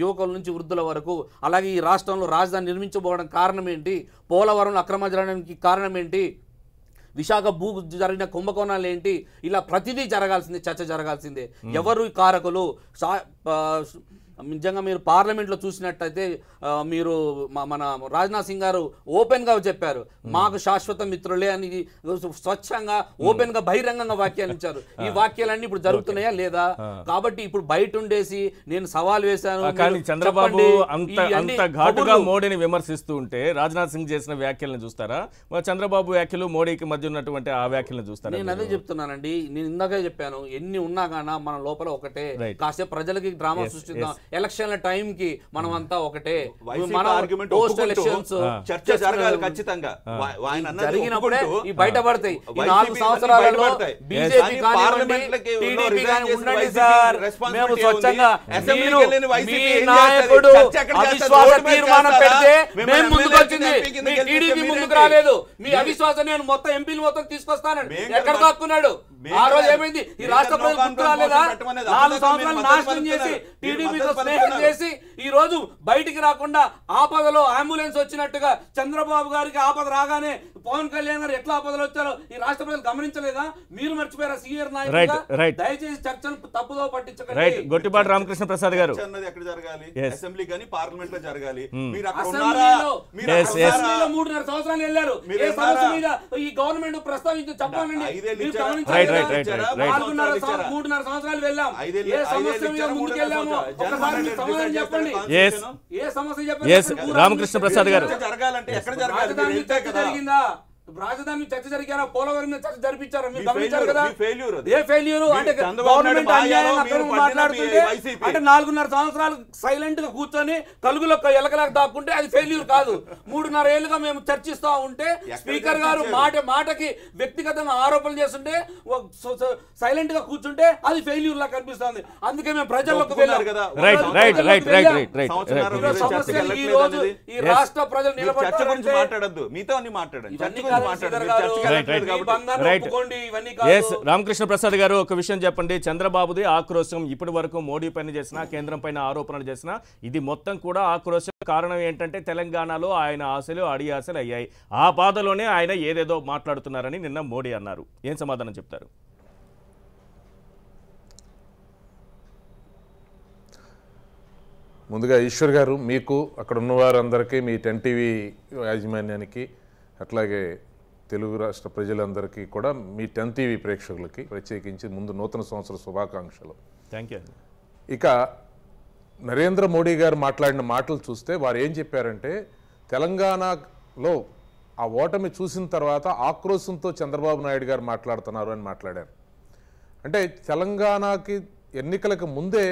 యువకుల నుంచి వృద్ధుల వరకు. అలాగే ఈ రాష్ట్రంలో రాజధాని నిర్మించబోవడం కారణం ఏంటి, పోలవరం అక్రమ జరగడానికి కారణం ఏంటి, విశాఖ భూ జరిగిన కుంభకోణాలు ఏంటి, ఇలా ప్రతిదీ జరగాల్సిందే, చర్చ జరగాల్సిందే. ఎవరు కారకులు? నిజంగా మీరు పార్లమెంట్లో చూసినట్టయితే మీరు మన రాజ్నాథ్ సింగ్ గారు ఓపెన్గా చెప్పారు, మాకు శాశ్వత మిత్రులే అని స్వచ్ఛంగా ఓపెన్గా బహిరంగంగా వ్యాఖ్యానించారు. ఈ వాక్యాలన్నీ ఇప్పుడు జరుగుతున్నాయా లేదా? కాబట్టి ఇప్పుడు బయట ఉండేసి నేను సవాల్ వేశాను. కానీ చంద్రబాబు అంత ఘాటుగా మోడీని విమర్శిస్తూ ఉంటే రాజ్నాథ్ సింగ్ చేసిన వ్యాఖ్యలను చూస్తారా? చంద్రబాబు వ్యాఖ్యలు మోడీకి మధ్య ఉన్నటువంటి ఆ వ్యాఖ్యలను చూస్తారా? నేను అదే చెప్తున్నానండి. నేను ఇందాకే చెప్పాను, ఎన్ని ఉన్నా కానీ మన లోపల ఒకటే. కాసేపు ప్రజలకి డ్రామా సృష్టిద్దాం, ఎలక్షన్ల టైంకి మనం అంతా ఒకటే వైసీపీ మన ఆర్గ్యుమెంట్ పోస్ట్ ఒప్పుకుంటూ ఎలక్షన్స్ చర్చ జరగాలి ఖచ్చితంగా. ఆయన అన్నది జరిగినప్పుడే ఒప్పుకుంటూ ఈ బయటపడతాయి. ఈ వైసీపీ 4 సంవత్సరాలలో బయటపడతాయి. బీజేపీ కానీ కానివ్వండి, పార్లమెంట్లకి టీడీపీ రిజైన్ కానీ చేసిన ఉండండి వైసీపీ సార్, రెస్పాన్సిబిలిటీ మేము ఉంది. స్వచ్ఛంగా అసెంబ్లీకి మీరు వెళ్ళిన వైసీపీ మీ ఏం నాయకుడు చేస్తుంది? చర్చ ఎక్కడ చేస్తారు? అవిశ్వాస రోడ్డు మీద తీర్మానం చేస్తారా? పెడితే మేము మేము ముందుకు వచ్చింది, ఎమ్మెల్యే కింద మీ గెలిపిస్తే టీడీపీ మీరేంటి? ముందుకు రాలేదు. మీ అవిశ్వాసం నేను మొత్తం ఎంపీలు మొత్తం తీసుకొస్తాను ఎక్కడ దాక్కున్నాడు? ఆ రోజు ఏమైంది? ఈ రాష్ట్ర ప్రజలు గుర్తు రాలేదా? 4 సంవత్సరాలు నాశనం చేసి టీడీపీతో స్నేహం చేసి ఈ రోజు బయటికి రాకుండా ఆపదలో అంబులెన్స్ వచ్చినట్టుగా చంద్రబాబు గారికి ఆపద రాగానే పవన్ కళ్యాణ్ గారు ఎట్లా ఆపదలు వచ్చారో ఈ రాష్ట్ర ప్రజలు గమనించలేదా? మీరు మర్చిపోయారా? సీనియర్ నాయకులుగా దయచేసి చర్చను తప్పుదో పట్టించకండి. గొట్టిపాటి రామకృష్ణ ప్రసాద్ గారు, అన్నది ఎక్కడ జరగాలి? అసెంబ్లీ కానీ పార్లమెంట్ లో జరగాలి. మీరు అక్కడ అసెంబ్లీలో ఉన్నారా? అసెంబ్లీలో 3.5 సంవత్సరాలు వెళ్ళారు. ఏ సమస్య మీద ఈ గవర్నమెంట్ ప్రస్తావించి చెప్పాలండి. మీరు గమనించారా? 3.5 సంవత్సరాలు వెళ్ళాం. ఏ సమస్య మీద ముందుకు వెళ్ళామో ఒకసారి మీరు సమాధానం చెప్పండి. ఏ సమస్య చెప్పండి. రామకృష్ణ ప్రసాద్ గారు, జరగాలంటే ఎక్కడ రాజధాని మీద చర్చ జరిగిందా? రాజధాని చర్చ జరిగారా? పోలవరం మీద చర్చ జరిపించారా? మీరు గమనించారు కదా? ఏ ఫెయిల్యూర్ అంటే గవర్నమెంట్ అన్యాయం మాట్లాడుతుంటే అంటే 4.5 సంవత్సరాలు సైలెంట్ గా కూర్చొని కలుగులో ఎలకలకు దాక్కుంటే అది ఫెయిల్యూర్ కాదు. 3.5 ఏళ్ళుగా మేము చర్చిస్తా ఉంటే స్పీకర్ గారు మాటకి వ్యక్తిగతంగా ఆరోపణలు చేస్తుంటే సైలెంట్ గా కూర్చుంటే అది ఫెయిల్యూర్ లా కనిపిస్తుంది. అందుకే మేము ప్రజల్లోకి వెళ్ళాం కదా. సమస్యలు ఈ రోజు ఈ రాష్ట్ర ప్రజలు నిలబడాలంటే మాట్లాడద్దు, మీతో అన్ని మాట్లాడండి. రామకృష్ణ ప్రసాద్ గారు, ఒక విషయం చెప్పండి. చంద్రబాబుది ఆక్రోశం ఇప్పటి వరకు మోడీ పైన చేసినా, కేంద్రం పైన ఆరోపణలు చేసినా, ఇది మొత్తం కూడా ఆక్రోశం. కారణం ఏంటంటే తెలంగాణలో ఆయన ఆశలు అడియాసలు అయ్యాయి. ఆ బాధలోనే ఆయన ఏదేదో మాట్లాడుతున్నారని నిన్న మోడీ అన్నారు. ఏం సమాధానం చెప్తారు? ముందుగా ఈశ్వర్ గారు, మీకు అక్కడ ఉన్నవారందరికీ, మీ 10 టీవీ యాజమాన్యానికి, అట్లాగే తెలుగు రాష్ట్ర ప్రజలందరికీ కూడా, మీ 10 టీవీ ప్రేక్షకులకి ప్రత్యేకించి ముందు నూతన సంవత్సర శుభాకాంక్షలు. Thank you. ఇక నరేంద్ర మోడీ గారు మాట్లాడిన మాటలు చూస్తే వారు ఏం చెప్పారంటే, తెలంగాణలో ఆ ఓటమి చూసిన తర్వాత ఆక్రోశంతో చంద్రబాబు నాయుడు గారు మాట్లాడుతున్నారు అని మాట్లాడారు. అంటే తెలంగాణకి ఎన్నికలకు ముందే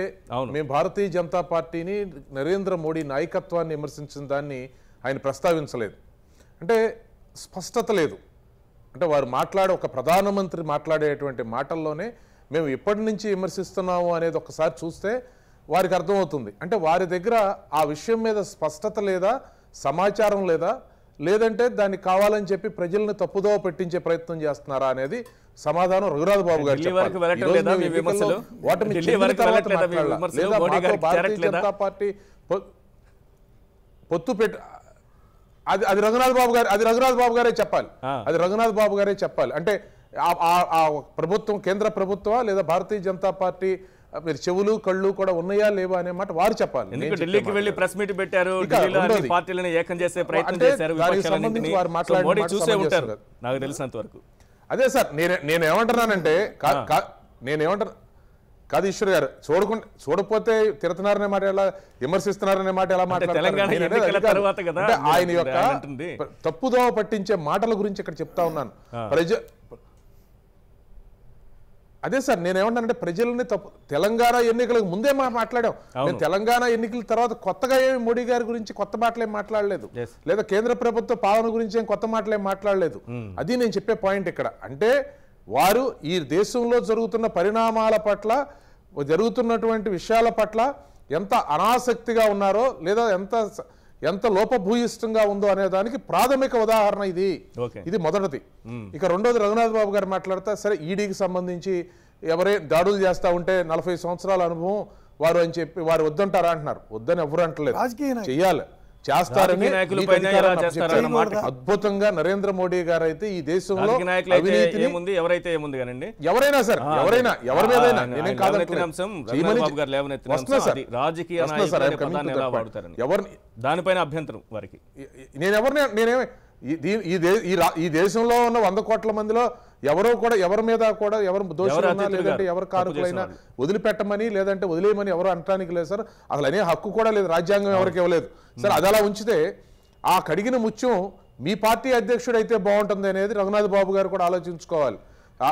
మేము భారతీయ జనతా పార్టీని, నరేంద్ర మోడీ నాయకత్వాన్ని విమర్శించిన దాన్ని ఆయన ప్రస్తావించలేదు. అంటే స్పష్టత లేదు. అంటే వారు ఒక ప్రధానమంత్రి మాట్లాడేటువంటి మాటల్లోనే మేము ఎప్పటి నుంచి విమర్శిస్తున్నాము అనేది ఒకసారి చూస్తే వారికి అర్థమవుతుంది. అంటే వారి దగ్గర ఆ విషయం మీద స్పష్టత లేదా, సమాచారం లేదా, లేదంటే దాన్ని కావాలని చెప్పి ప్రజల్ని తప్పుదోవ పెట్టించే ప్రయత్నం చేస్తున్నారా అనేది సమాధానం రఘునాథ్ బాబు గారు చెప్పాలి. భారతీయ జనతా పార్టీ పొత్తు పెట్టి అది రఘునాథ్ బాబు గారే చెప్పాలి. అంటే ఆ ప్రభుత్వం, కేంద్ర ప్రభుత్వమా లేదా భారతీయ జనతా పార్టీ మీరు చెవులు కళ్ళు కూడా ఉన్నాయా లేవా అనే మాట వారు చెప్పాలి. ఢిల్లీకి వెళ్ళి ప్రెస్ మీట్ పెట్టారు, పార్టీలను ఏకం చేసే ప్రయత్నం చేశారు. నాకు తెలిసినంత వరకు అదే సార్. నేనేమంటున్నానంటే కాదు ఈశ్వర్ గారు, చూడకపోతే తిడుతున్నారనే మాట ఎలా, విమర్శిస్తున్నారనే మాట ఎలా మాట్లాడతారు? ఆయన యొక్క తప్పుదోవ పట్టించే మాటల గురించి ఇక్కడ చెప్తా ఉన్నాను. అదే సార్, నేనేమంటానంటే ప్రజల్ని తెలంగాణ ఎన్నికలకు ముందే మాట్లాడాం. నేను తెలంగాణ ఎన్నికల తర్వాత కొత్తగా ఏమి మోడీ గారి గురించి కొత్త మాటలేం మాట్లాడలేదు, లేదా కేంద్ర ప్రభుత్వ పాలన గురించి ఏం కొత్త మాటలేం మాట్లాడలేదు. అది నేను చెప్పే పాయింట్ ఇక్కడ. అంటే వారు ఈ దేశంలో జరుగుతున్న పరిణామాల పట్ల, జరుగుతున్నటువంటి విషయాల పట్ల ఎంత అనాసక్తిగా ఉన్నారో, లేదా ఎంత లోపభూయిష్టంగా ఉందో అనే దానికి ప్రాథమిక ఉదాహరణ ఇది మొదటిది. ఇక రెండోది, రఘునాథ్ బాబు గారు మాట్లాడతా, సరే ఈడీకి సంబంధించి ఎవరే దాడులు చేస్తా ఉంటే 40 సంవత్సరాల అనుభవం వారు అని చెప్పి వారు వద్దంటారా అంటున్నారు. వద్దని ఎవరు అంటలేదు, చెయ్యాలి, చేస్తారని అద్భుతంగా నరేంద్ర మోడీ గారు అయితే ఈ దేశంలో ఎవరైనా సరే, ఎవరైనా ఎవరి మీదైనా నేనేం దానిపైన అభ్యంతరం వారికి నేనేమే ఈ దేశంలో ఉన్న 100 కోట్ల మందిలో ఎవరి మీద కూడా ఎవరు దోషులైనా లేదంటే ఎవరు కారకులైనా వదిలిపెట్టమని లేదంటే వదిలేయమని ఎవరు అనటానికి లేదు సార్. అసలు అనే హక్కు కూడా లేదు, రాజ్యాంగం ఎవరికి ఇవ్వలేదు సార్. అది అలా ఉంచితే ఆ కడిగిన ముత్యం మీ పార్టీ అధ్యక్షుడు అయితే బాగుంటుంది అనేది రఘునాథ్ బాబు గారు కూడా ఆలోచించుకోవాలి.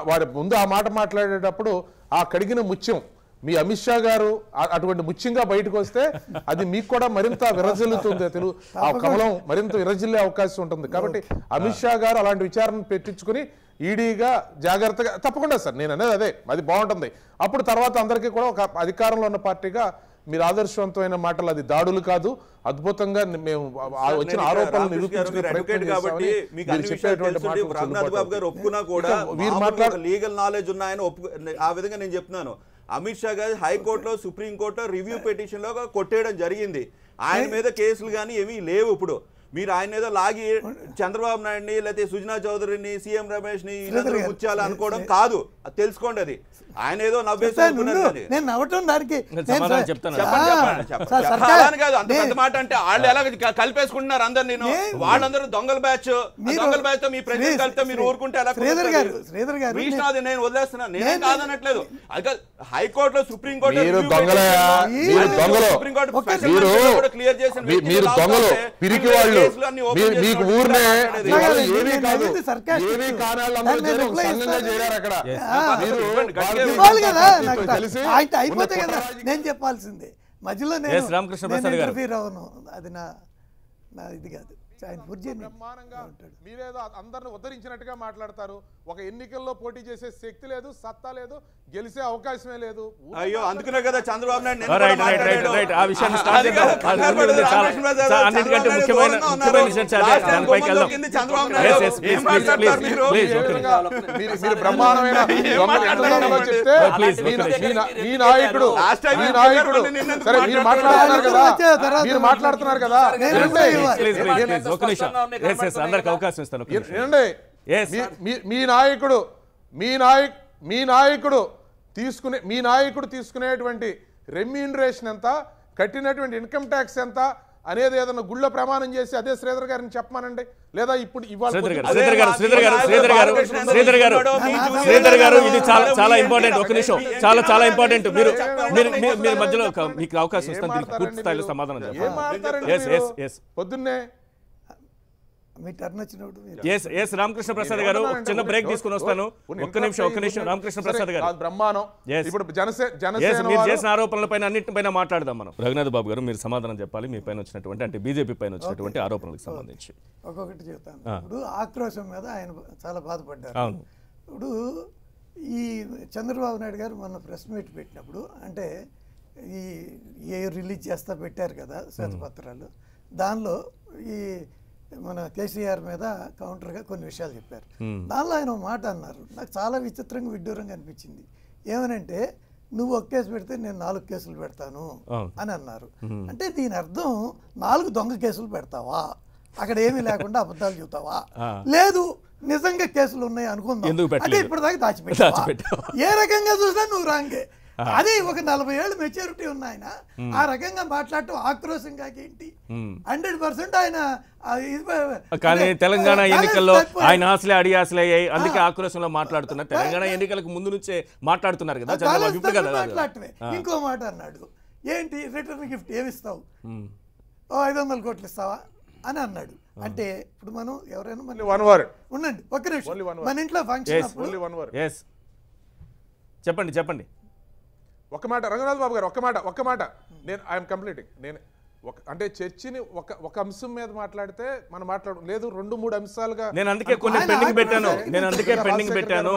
వారి ముందు ఆ మాట మాట్లాడేటప్పుడు ఆ కడిగిన ముత్యం మీ అమిత్ షా గారు అటువంటి ముఖ్యంగా బయటకు వస్తే అది మీకు కూడా మరింత విరజిల్లుతుంది, తెలుగు ఆ కమలం మరింత విరజిల్లే అవకాశం ఉంటుంది. కాబట్టి అమిత్ షా గారు అలాంటి విచారణ పెట్టించుకుని ఈడీగా జాగ్రత్తగా, తప్పకుండా సార్ నేను అనేది అదే, అది బాగుంటుంది. అప్పుడు తర్వాత అందరికీ కూడా ఒక అధికారంలో ఉన్న పార్టీగా మీరు ఆదర్శవంతమైన మాటలు, అది దాడులు కాదు, అద్భుతంగా మేము వచ్చిన ఆరోపణలు నిరూపించుకునే ప్రయత్నం చేస్తామని మీరు చెప్పేటువంటి మాటలు లీగల్ నాలెడ్జ్ ఉన్నాయని ఆ విధంగా నేను చెప్తున్నాను. అమిత్ షా గారు హైకోర్టులో సుప్రీంకోర్టులో రివ్యూ పిటిషన్ లో కొట్టేయడం జరిగింది. ఆయన మీద కేసులు కానీ ఏమీ లేవు. ఇప్పుడు మీరు ఆయన ఏదో లాగి చంద్రబాబు నాయుడిని లేకపోతే సుజనా చౌదరిని సీఎం రమేష్ ని ముచ్చాలి అనుకోవడం కాదు, అది తెలుసుకోండి. అది ఆయన ఏదో నేను నవ్వటం దానికి కాదు, అంత పెద్ద మాట అంటే వాళ్ళు ఎలా కలిపేసుకుంటున్నారు అందరు. నేను వాళ్ళందరూ దొంగల బ్యాచ్ తో మీ ప్రజలు కలిపితే మీరు ఊరుకుంటే ఎలా? అది నేను వదిలేస్తున్నాను, నేనేం కాదనట్లేదు. హైకోర్టులో సుప్రీంకోర్టు క్లియర్ చేసిన మీకు ఊరినే ఏమీ కాదు, ఏమీ కానాళ్ళు అక్కడ ఇవ్వాలి కదా, ఆయన అయిపోతే కదా నేను చెప్పాల్సిందే. మధ్యలో నేను ఇంటర్ఫీర్ అవ్వను, అది నా ఇది కాదు. బ్రహ్మాండంగా మీరేదో అందరిని ఉద్ధరించినట్టుగా మాట్లాడతారు. ఒక ఎన్నికల్లో పోటీ చేసే శక్తి లేదు, సత్తా లేదు, గెలిచే అవకాశమే లేదు. అయ్యో అందుకునే కదా చంద్రబాబు నాయుడు బ్రహ్మాండమైన చెప్తే మీ నాయకుడు సరే మీరు మాట్లాడుతున్నారు కదా అందరికి అవకాశం ఇస్తాను. మీ నాయకుడు తీసుకునేటువంటి రెమ్యూనరేషన్ ఎంత, కట్టినటువంటి ఇన్కమ్ ట్యాక్స్ ఎంత అనేది ఏదైనా గుళ్ళ ప్రమాణం చేసి అదే శ్రీధర్ గారిని చెప్పమానండి. లేదా ఇప్పుడు శ్రీధర్ గారు ఇది చాలా ఇంపార్టెంట్. ఒక నిమిషం, చాలా ఇంపార్టెంట్. మీరు మధ్యలో మీకు అవకాశం ఇస్తాను, దీనికి పూర్తి స్థాయిలో సమాధానం చెప్పండి. పొద్దున్నే మీ టర్న్ వచ్చినప్పుడు ఎస్ రామకృష్ణ ప్రసాద్ గారు చిన్న బ్రేక్ తీసుకుని వస్తాను. ఒక్క నిమిషం రామకృష్ణ ప్రసాద్ గారు, బ్రహ్మాండం. ఇప్పుడు మీరు చేసిన ఆరోపణలపైన అన్నింటిపైన మాట్లాడదాం మనం. రఘునాథ్ బాబు గారు మీరు సమాధానం చెప్పాలి మీ పైన వచ్చినటువంటి, అంటే బీజేపీ పైన వచ్చినటువంటి ఆరోపణలకు సంబంధించి. ఒక్కొక్కటి చెప్తాను. ఇప్పుడు ఆక్రోశం మీద ఆయన చాలా బాధపడ్డారు. అవును. ఇప్పుడు ఈ చంద్రబాబు నాయుడు గారు మొన్న ప్రెస్ మీట్ పెట్టినప్పుడు, అంటే ఈ రిలీజ్ చేస్తా పెట్టారు కదా శ్వేతపత్రాలు, దానిలో ఈ మన కేసీఆర్ మీద కౌంటర్గా కొన్ని విషయాలు చెప్పారు. దానిలో ఆయన మాట అన్నారు, నాకు చాలా విచిత్రంగా విడ్డూరంగా అనిపించింది. ఏమనంటే నువ్వు ఒక కేసు పెడితే నేను 4 కేసులు పెడతాను అని అన్నారు. అంటే దీని అర్థం 4 దొంగ కేసులు పెడతావా, అక్కడ ఏమీ లేకుండా అబద్ధాలు చెబుతావా, లేదు నిజంగా కేసులు ఉన్నాయి అనుకుందాం, అంటే ఇప్పటిదాకా దాచిపెట్టావా, ఏ రకంగా చూసినా నువ్వు రాంగే. అది ఒక 40 ఏళ్ళు మెచ్యూరిటీ ఉన్న ఆయన ఆ రకంగా మాట్లాడటం ఆక్రోశంగా ఏంటి? 100% ఆయన. కానీ తెలంగాణ ఎన్నికల్లో ఆయన ఆశలే అడి ఆశలే అయ్యాయి, అందుకే ఆక్రోశంలో మాట్లాడుతున్నారు. తెలంగాణ ఎన్నికలకు ముందు నుంచే మాట్లాడుతున్నారు కదా. మాట్లాడటమే. ఇంకో మాట అన్నాడు, ఏంటి రిటర్న్ గిఫ్ట్ ఏమిస్తావు, 500 కోట్లు ఇస్తావా అని అన్నాడు. అంటే ఇప్పుడు మనం ఎవరైనా ఉండండి ఒక్క నిమిషం, మన ఇంట్లో ఫంక్షన్ చెప్పండి ఒక్క మాట రంగనాథ్ బాబు గారు, ఒక్క మాట నేను ఐఎమ్ కంప్లీటింగ్. నేను అంటే చర్చిని ఒక అంశం మీద మాట్లాడితే మనం లేదు 2-3 అంశాలుగా నేను అందుకే కొన్ని పెండింగ్ పెట్టాను.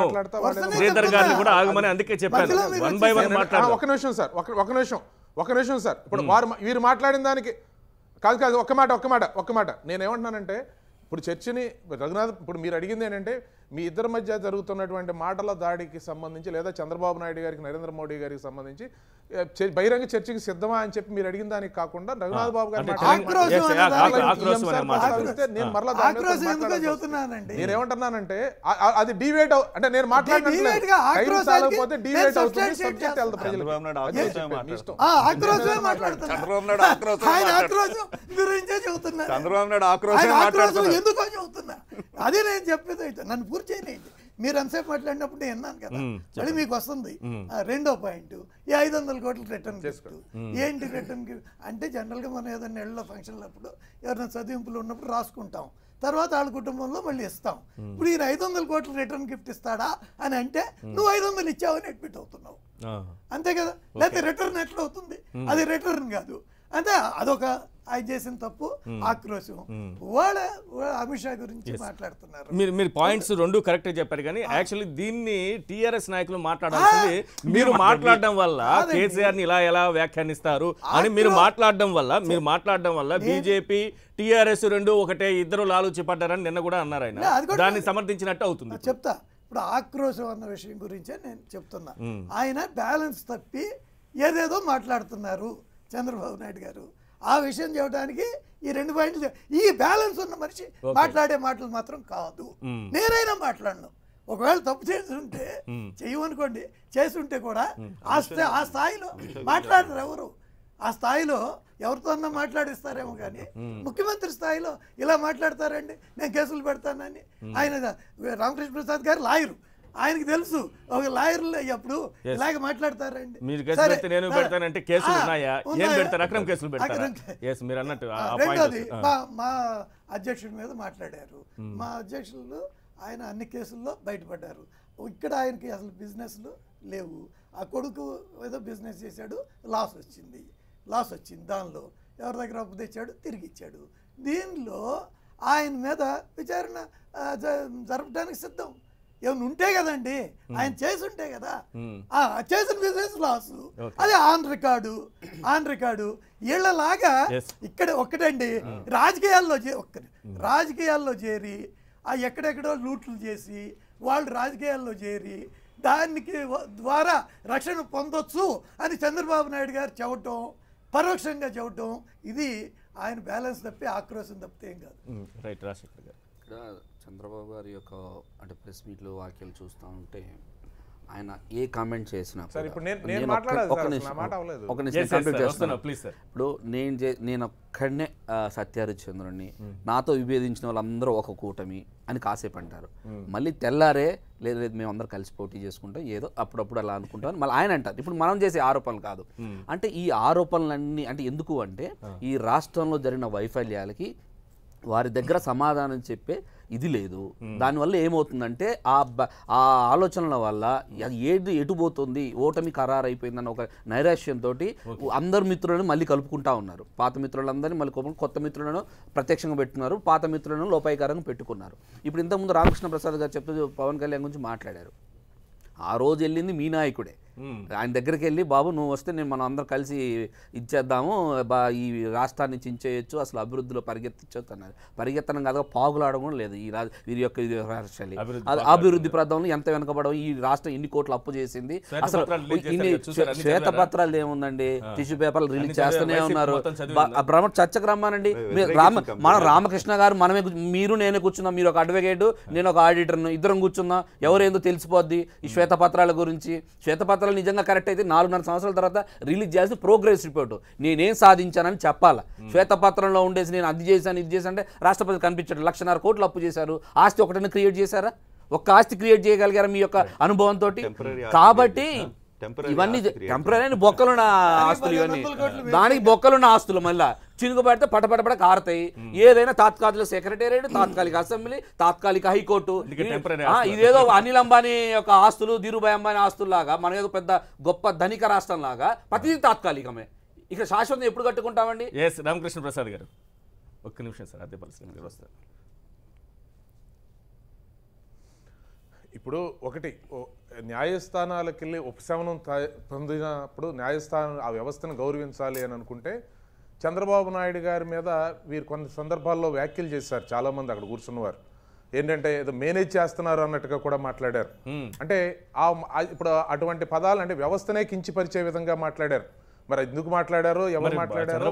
శ్రీధర్ గారిని కూడా ఆగమని అందుకే చెప్పాను. 1 by 1 మాట్లాడారు. ఒక నిమిషం సార్ ఇప్పుడు వీరు మాట్లాడిన దానికి కాదు ఒక్క మాట నేనేమంటున్నానంటే, ఇప్పుడు చర్చని రఘునాథ్, ఇప్పుడు మీరు అడిగింది ఏంటంటే మీ ఇద్దరి మధ్య జరుగుతున్నటువంటి మాటల దాడికి సంబంధించి, లేదా చంద్రబాబు నాయుడు గారికి నరేంద్ర మోడీ గారికి సంబంధించి బహిరంగ చర్చకి సిద్ధమా అని చెప్పి మీరు అడిగిన దానికి కాకుండా రఘునాథ్ బాబు గారు నేనేమంటున్నానంటే అది డివేట్, అంటే నేను మాట్లాడినట్లయితే డివేట్ అవుతుంది, సబ్జెక్ట్ వెళ్తుంది ఎందుకో చెబుతున్నా. అదే నేను చెప్పేది. అయితే నన్ను పూర్తి చేయలేదు. మీరు ఎంతసేపు మాట్లాడినప్పుడు నేను విన్నాను కదా. మళ్ళీ మీకు వస్తుంది. రెండో పాయింట్, ఈ 500 కోట్లు రిటర్న్ గిఫ్ట్ ఏంటి? రిటర్న్ గిఫ్ట్ అంటే జనరల్గా మనం ఏదైనా నెలలో ఫంక్షన్లు అప్పుడు ఎవరైనా చదివింపులు ఉన్నప్పుడు రాసుకుంటాం. తర్వాత వాళ్ళ కుటుంబంలో మళ్ళీ ఇస్తాం. ఇప్పుడు ఈయన 500 కోట్లు రిటర్న్ గిఫ్ట్ ఇస్తాడా అని అంటే నువ్వు 500 ఇచ్చావని అడ్మిట్ అవుతున్నావు, అంతే కదా. లేకపోతే రిటర్న్ ఎట్లా అవుతుంది? అది రిటర్న్ కాదు. అంటే అదొక ఆయన చేసిన తప్పు, ఆక్రోశం. వాళ్ళ అమిత్ షా గురించి మాట్లాడుతున్నారు. మీరు పాయింట్స్ రెండు కరెక్ట్ చెప్పారు, కానీ యాక్చువల్లీ దీన్ని టీఆర్ఎస్ నాయకులు మాట్లాడాల్సింది మీరు మాట్లాడడం వల్ల కేసీఆర్ ని ఇలా ఎలా వ్యాఖ్యానిస్తారు అని మీరు మాట్లాడడం వల్ల బీజేపీ టీఆర్ఎస్ రెండు ఒకటే, ఇద్దరు లాలూచి పడ్డారని నిన్న కూడా అన్నారు ఆయన. దాన్ని సమర్థించినట్టు అవుతుంది. చెప్తా. ఇప్పుడు ఆక్రోశం అన్న విషయం గురించే నేను చెప్తున్నా. ఆయన బ్యాలెన్స్ తప్పి ఏదేదో మాట్లాడుతున్నారు చంద్రబాబు నాయుడు గారు. ఆ విషయం చెప్పడానికి ఈ 2 పాయింట్లు, ఈ బ్యాలెన్స్ ఉన్న మనిషి మాట్లాడే మాటలు మాత్రం కాదు. నేనైనా మాట్లాడను. ఒకవేళ తప్పు చేసి ఉంటే చెయ్యమనుకోండి, చేసి ఉంటే కూడా ఆ స్థాయిలో మాట్లాడరు ఎవరు. ఆ స్థాయిలో ఎవరితోన్నా మాట్లాడిస్తారేమో, కానీ ముఖ్యమంత్రి స్థాయిలో ఇలా మాట్లాడతారండి, నేను కేసులు పెడతానని. ఆయన రామకృష్ణ ప్రసాద్ గారు లాయరు, ఆయనకి తెలుసు ఒక లాయర్లు అప్పుడు ఇలాగ మాట్లాడతారండి. రెండోది మా అధ్యక్షుడి మీద మాట్లాడారు. మా అధ్యక్షులు ఆయన అన్ని కేసుల్లో బయటపడ్డారు. ఇక్కడ ఆయనకి అసలు బిజినెస్లు లేవు. ఆ కొడుకు ఏదో బిజినెస్ చేశాడు, లాస్ వచ్చింది. దానిలో ఎవరి దగ్గర అప్పు తెచ్చాడు, తిరిగి ఇచ్చాడు. దీనిలో ఆయన మీద విచారణ జరపడానికి సిద్ధం. ఏమైనా ఉంటే కదండి, ఆయన చేసి ఉంటే కదా. చేసిన బిజినెస్ లాస్, అదే ఆన్ రికార్డు. వీళ్ళలాగా ఇక్కడ ఒక్కటండి, రాజకీయాల్లో చేరి ఎక్కడెక్కడో లూట్లు చేసి వాళ్ళు రాజకీయాల్లో చేరి దానికి ద్వారా రక్షణ పొందొచ్చు అని చంద్రబాబు నాయుడు గారు చెప్పటం, పరోక్షంగా చెప్పటం, ఇది ఆయన బ్యాలెన్స్ తప్పి ఆక్రోశం తప్పితే ఏం కాదు. రైట్. రాజశేఖర్ గారు, ఇక్కడ చంద్రబాబు గారి యొక్క అంటే ప్రెస్ మీట్లో వాక్యాలు చూస్తూ ఉంటే ఆయన ఏ కామెంట్ చేసినా ఇప్పుడు నేను ఒక్కడనే సత్యహరిశ్చంద్రుడిని, నాతో విభేదించిన వాళ్ళందరూ ఒక కూటమి అని కాసేపు అంటారు. మళ్ళీ తెల్లారే లేదు మేమందరం కలిసి పోటీ చేసుకుంటాం, ఏదో అప్పుడప్పుడు అలా అనుకుంటాం మళ్ళీ ఆయన అంటారు. ఇప్పుడు మనం చేసే ఆరోపణలు కాదు. అంటే ఈ ఆరోపణలన్నీ అంటే ఎందుకు అంటే ఈ రాష్ట్రంలో జరిగిన వైఫల్యాలకి వారి దగ్గర సమాధానం చెప్పే ఇది లేదు. దానివల్ల ఏమవుతుందంటే ఆ ఆలోచనల వల్ల ఎటు పోతుంది, ఓటమి ఖరారు అయిపోయిందన్న ఒక నైరాశ్యంతో అందరు మిత్రులను మళ్ళీ కలుపుకుంటా ఉన్నారు. పాత మిత్రులందరినీ మళ్ళీ కొత్త మిత్రులను ప్రత్యక్షంగా పెట్టుకున్నారు, పాత మిత్రులను లోపాయికారంగా పెట్టుకున్నారు. ఇప్పుడు ఇంతకుముందు రామకృష్ణ ప్రసాద్ గారు చెప్తూ పవన్ కళ్యాణ్ గురించి మాట్లాడారు. ఆ రోజు వెళ్ళింది మీ నాయకుడే. ఆయన దగ్గరికి వెళ్ళి బాబు నువ్వు వస్తే మనం అందరం కలిసి ఇచ్చేద్దాము, ఈ రాష్ట్రాన్ని చించేయచ్చు, అసలు అభివృద్ధిలో పరిగెత్తించవచ్చు అన్నారు. పరిగెత్తడం కాదు, పాగులాడడం కూడా లేదు. వీరి యొక్క అభివృద్ధి ప్రదంలో ఎంత వెనకబడవు, ఈ రాష్ట్రం ఇన్ని కోట్లు అప్పు చేసింది, అసలు ఇన్ని శ్వేతపత్రాలు ఏముందండి, టిష్యూ పేపర్లు రిలీజ్ చేస్తూనే ఉన్నారు. చర్చకు రమ్మానండి. మన రామకృష్ణ గారు మనమే, మీరు నేనే కూర్చున్నాం, మీరు ఒక అడ్వకేట్ నేను ఒక ఆడిటర్ను, ఇద్దరం కూర్చున్నాం, ఎవరేందో తెలిసిపోద్ది ఈ శ్వేతపత్రాల గురించి. శ్వేతపత్రాలు నిజంగా కరెక్ట్ అయితే 4.5 సంవత్సరాల తర్వాత రిలీజ్ చేసి ప్రోగ్రెస్ రిపోర్ట్ నేనేం సాధించానని చెప్పాలా. శ్వేతపత్రంలో ఉండేసి నేను అది చేశాను ఇది చేశాను అంటే రాష్ట్రపతి కనిపించాడు. 1,50,000 కోట్లు అప్పు చేశారు. ఆస్తి ఒకటైనా క్రియేట్ చేశారా? ఒక్క ఆస్తి క్రియేట్ చేయగలిగారా మీ యొక్క అనుభవంతో? కాబట్టి ఇవన్నీ టెంపరీ బొక్కలున్న ఆస్తులు, ఇవన్నీ దానికి బొక్కలున్న ఆస్తులు మళ్ళీ చినుకు పడితే పటపటపట కారుతాయి. ఏదైనా తాత్కాలిక సెక్రటేరియట్, తాత్కాలిక అసెంబ్లీ, తాత్కాలిక హైకోర్టు, ఇదేదో అనిల్ అంబానీ యొక్క ఆస్తులు, ధీరుభాయ్ అంబానీ ఆస్తుల్లాగా మన ఏదో పెద్ద గొప్ప ధనిక రాష్ట్రం లాగా ప్రతిదీ తాత్కాలికమే. ఇక శాశ్వతం ఎప్పుడు కట్టుకుంటామండి? రామకృష్ణ ప్రసాద్ గారు ఒక్క నిమిషం సార్, అదే పరిస్థితి వస్తారు. ఇప్పుడు ఒకటి న్యాయస్థానాలకు వెళ్ళి ఉపశమనం పొందినప్పుడు న్యాయస్థానం ఆ వ్యవస్థను గౌరవించాలి అని అనుకుంటే చంద్రబాబు నాయుడు గారి మీద వీరు కొన్ని సందర్భాల్లో వ్యాఖ్యలు చేశారు చాలామంది అక్కడ కూర్చున్నవారు. ఏంటంటే ఏదో మేనేజ్ చేస్తున్నారు అన్నట్టుగా కూడా మాట్లాడారు. అంటే ఇప్పుడు అటువంటి పదాలు అంటే వ్యవస్థనే కించపరిచే విధంగా మాట్లాడారు. మరి ఎందుకు మాట్లాడారో, ఎవరు మాట్లాడారు,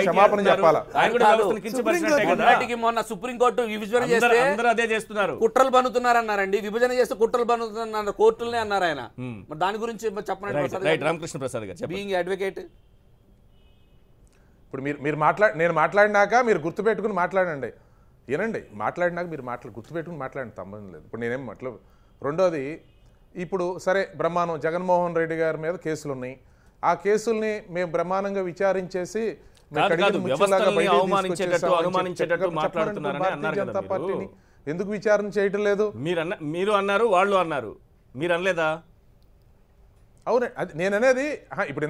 క్షమాపణ చెప్పాలా? మొన్న సుప్రీంకోర్టు విభజన చేస్తున్నారు, కుట్రలు పన్నుతున్నారన్నారండి. విభజన చేస్తే కుట్రలు పన్నుతున్నారు కోర్టులనే అన్నారు ఆయన. మరి దాని గురించి చెప్పండి రామకృష్ణ ప్రసాద్ గారు, బీయింగ్ అడ్వకేట్. ఇప్పుడు నేను మాట్లాడినాక మీరు గుర్తుపెట్టుకుని మాట్లాడండి, వినండి. మాట్లాడినాక మీరు గుర్తుపెట్టుకుని మాట్లాడండి, సంబంధం లేదు. ఇప్పుడు నేనేం రెండోది, ఇప్పుడు సరే బ్రహ్మాండం జగన్మోహన్ రెడ్డి గారి మీద కేసులు ఉన్నాయి, ఆ కేసుల్ని మేము బ్రహ్మాండంగా విచారించేసి కాదు, వ్యవస్థల్ని అవమానించేటట్టు అనుమానించేటట్టు మాట్లాడుతున్నారని అన్నారు కదా జనతా పార్టీని ఎందుకు విచారణ చేయటం లేదు? మీరు అన్నారు, వాళ్ళు అన్నారు, మీరు అనలేదా? అవును, అది నేను అనేది ఇప్పుడు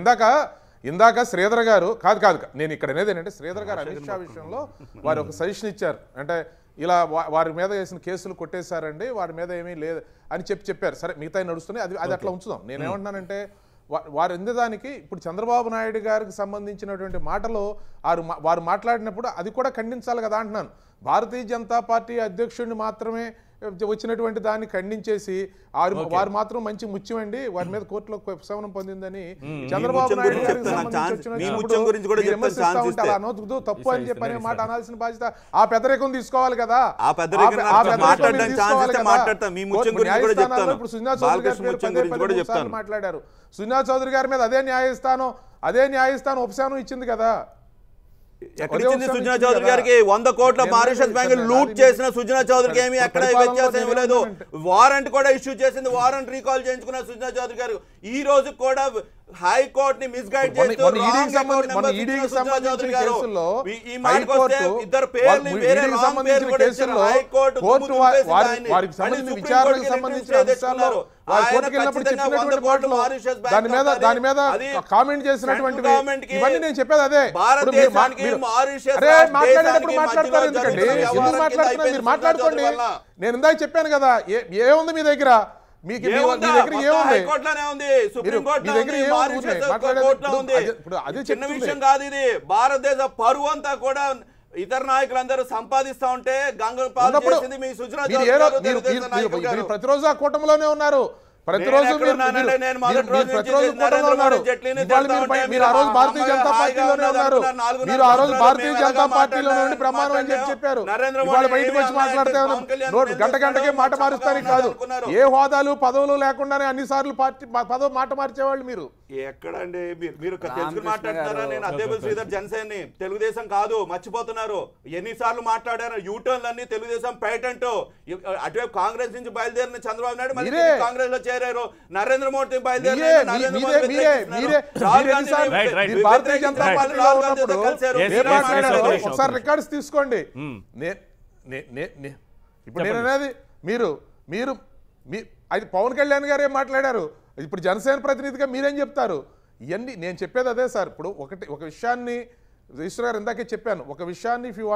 ఇందాక శ్రీధర్ గారు కాదు నేను ఇక్కడ అనేది ఏంటంటే శ్రీధర్ గారు అమిత్ షా విషయంలో వారు ఒక సజెషన్ ఇచ్చారు. అంటే ఇలా వారి మీద వేసిన కేసులు కొట్టేశారండి, వారి మీద ఏమీ లేదు అని చెప్పారు. సరే, మిగతా నడుస్తున్నాయి, అది అట్లా ఉంచుదాం. నేనేమంటున్నానంటే వారు ఎందేదానికి ఇప్పుడు చంద్రబాబు నాయుడు గారికి సంబంధించినటువంటి మాటలు వారు మాట్లాడినప్పుడు అది కూడా ఖండించాలి కదా అంటున్నాను. భారతీయ జనతా పార్టీ అధ్యక్షుడిని మాత్రమే వచ్చినటువంటి దాన్ని ఖండించేసి వారు మాత్రం మంచి ముత్యమండి, వారి మీద కోర్టులో ఉపశమనం పొందిందని చంద్రబాబు నాయుడు గారికి అనొద్దు, తప్పు అని చెప్పనే మాట అనాల్సిన బాధ్యత ఆ పెద్దరికం తీసుకోవాలి కదా. ఇప్పుడు సుజనా చౌదరి గారు మాట్లాడారు, సుజనా చౌదరి గారి మీద అదే న్యాయస్థానం ఉపశమనం ఇచ్చింది కదా. ఎక్కడిచ్చింది సుజనా చౌదరి గారికి? 100 కోట్ల మారిషస్ బ్యాంక్ లూట్ చేసిన సుజనా చౌదరికి ఏమి ఎక్కడ వ్యత్యాసం లేదు. వారెంట్ కూడా ఇష్యూ చేసింది, వారెంట్ రీకాల్ చేయించుకున్న సుజనా చౌదరి గారు ఈ రోజు కూడా హైకోర్టు ని మిస్గైడ్ చేస్తూ ఇద్దరు పేర్లు వేరే రాంగ్ పేర్లు కూడా ఇచ్చారు. హైకోర్టు వారికి సంబంధించిన విచారణకు సంబంధించిన అంశాల్లో దాని మీద కామెంట్ చేసినటువంటి ఇవన్నీ నేను చెప్పేది అదే. మాట్లాడేటప్పుడు మాట్లాడతారు ఎందుకండి? ఎందుకు మాట్లాడుతున్నా? మీరు మాట్లాడుకోండి. నేను ఇందాక చెప్పాను కదా, ఏముంది మీ దగ్గర? మీకు మీ దగ్గర ఏముంది? చిన్న విషయం కాదు ఇది. భారతదేశ పరువు అంతా కూడా ఇతర నాయకులందరూ సంపాదిస్తా ఉంటే గంగపాల్ చేసింది మీ సుజనా చౌదరి గారు. ప్రతిరోజు ఆ కూటమిలోనే ఉన్నారు. ప్రతిరోజు భారతీయ జనతా పార్టీలోనే ఉన్నారు. మీరు ఆ రోజు భారతీయ జనతా పార్టీలో నుండి ప్రమాణం అని చెప్పారు. ఇవాళ బయటకు వచ్చి మాట్లాడితే గంటకే మాట మారుస్తానికి కాదు, ఏ హోదాలు పదవులు లేకుండానే అన్ని సార్లు మాట మార్చేవాళ్ళు మీరు. ఎక్కడండి మీరు తెలుగు మాట్లాడుతున్నారా? నేను అదేబుల్ శ్రీధర్ జనసేన తెలుగుదేశం కాదు, మర్చిపోతున్నారు. ఎన్నిసార్లు మాట్లాడారు? యూటర్న్ అన్ని తెలుగుదేశం పేటెంట్. అటువైపు కాంగ్రెస్ నుంచి బయలుదేరిన చంద్రబాబు నాయుడు మళ్ళీ కాంగ్రెస్ లో చేరారు. నరేంద్ర మోడీ ఒకసారి రికార్డ్స్ తీసుకోండి. ఇప్పుడు నేను అనేది మీరు అది పవన్ కళ్యాణ్ గారు ఏం మాట్లాడారు, ఇప్పుడు జనసేన ప్రతినిధిగా మీరేం చెప్తారు? ఇవన్నీ నేను చెప్పేది అదే సార్. ఇప్పుడు ఒక విషయాన్ని రిజిస్టర్ గారు ఇందాకే చెప్పాను, ఒక విషయాన్ని if you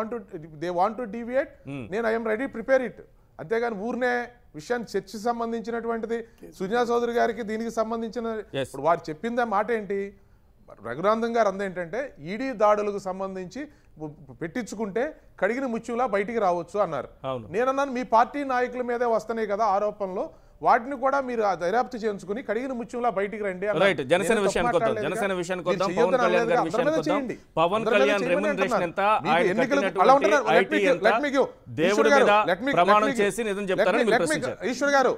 want to deviate, నేను ఐఎమ్ రెడీ ప్రిపేర్ ఇట్. అంతేగాని ఊరినే విషయాన్ని చర్చకి సంబంధించినటువంటిది సుజనా చౌదరి గారికి దీనికి సంబంధించిన ఇప్పుడు వారు చెప్పిందే మాట ఏంటి? రఘునందన్ గారు అందేంటంటే ఈడీ దాడులకు సంబంధించి పెట్టించుకుంటే కడిగిన ముత్యంలా బయటికి రావచ్చు అన్నారు. నేనన్నాను మీ పార్టీ నాయకుల మీదే వస్తున్నాయి కదా ఆరోపణలు, వాటిని కూడా మీరు దర్యాప్తు చేయించుకుని కడిగిన ముత్యంలా బయటికి రండి. జనసేన విషయానికి వద్దాం. పవన్ కళ్యాణ్ రెమ్యునరేషన్ ఎంత, దేవుడి మీద ప్రమాణం చేసి నిజం చెప్తారని ఈశ్వర్ గారు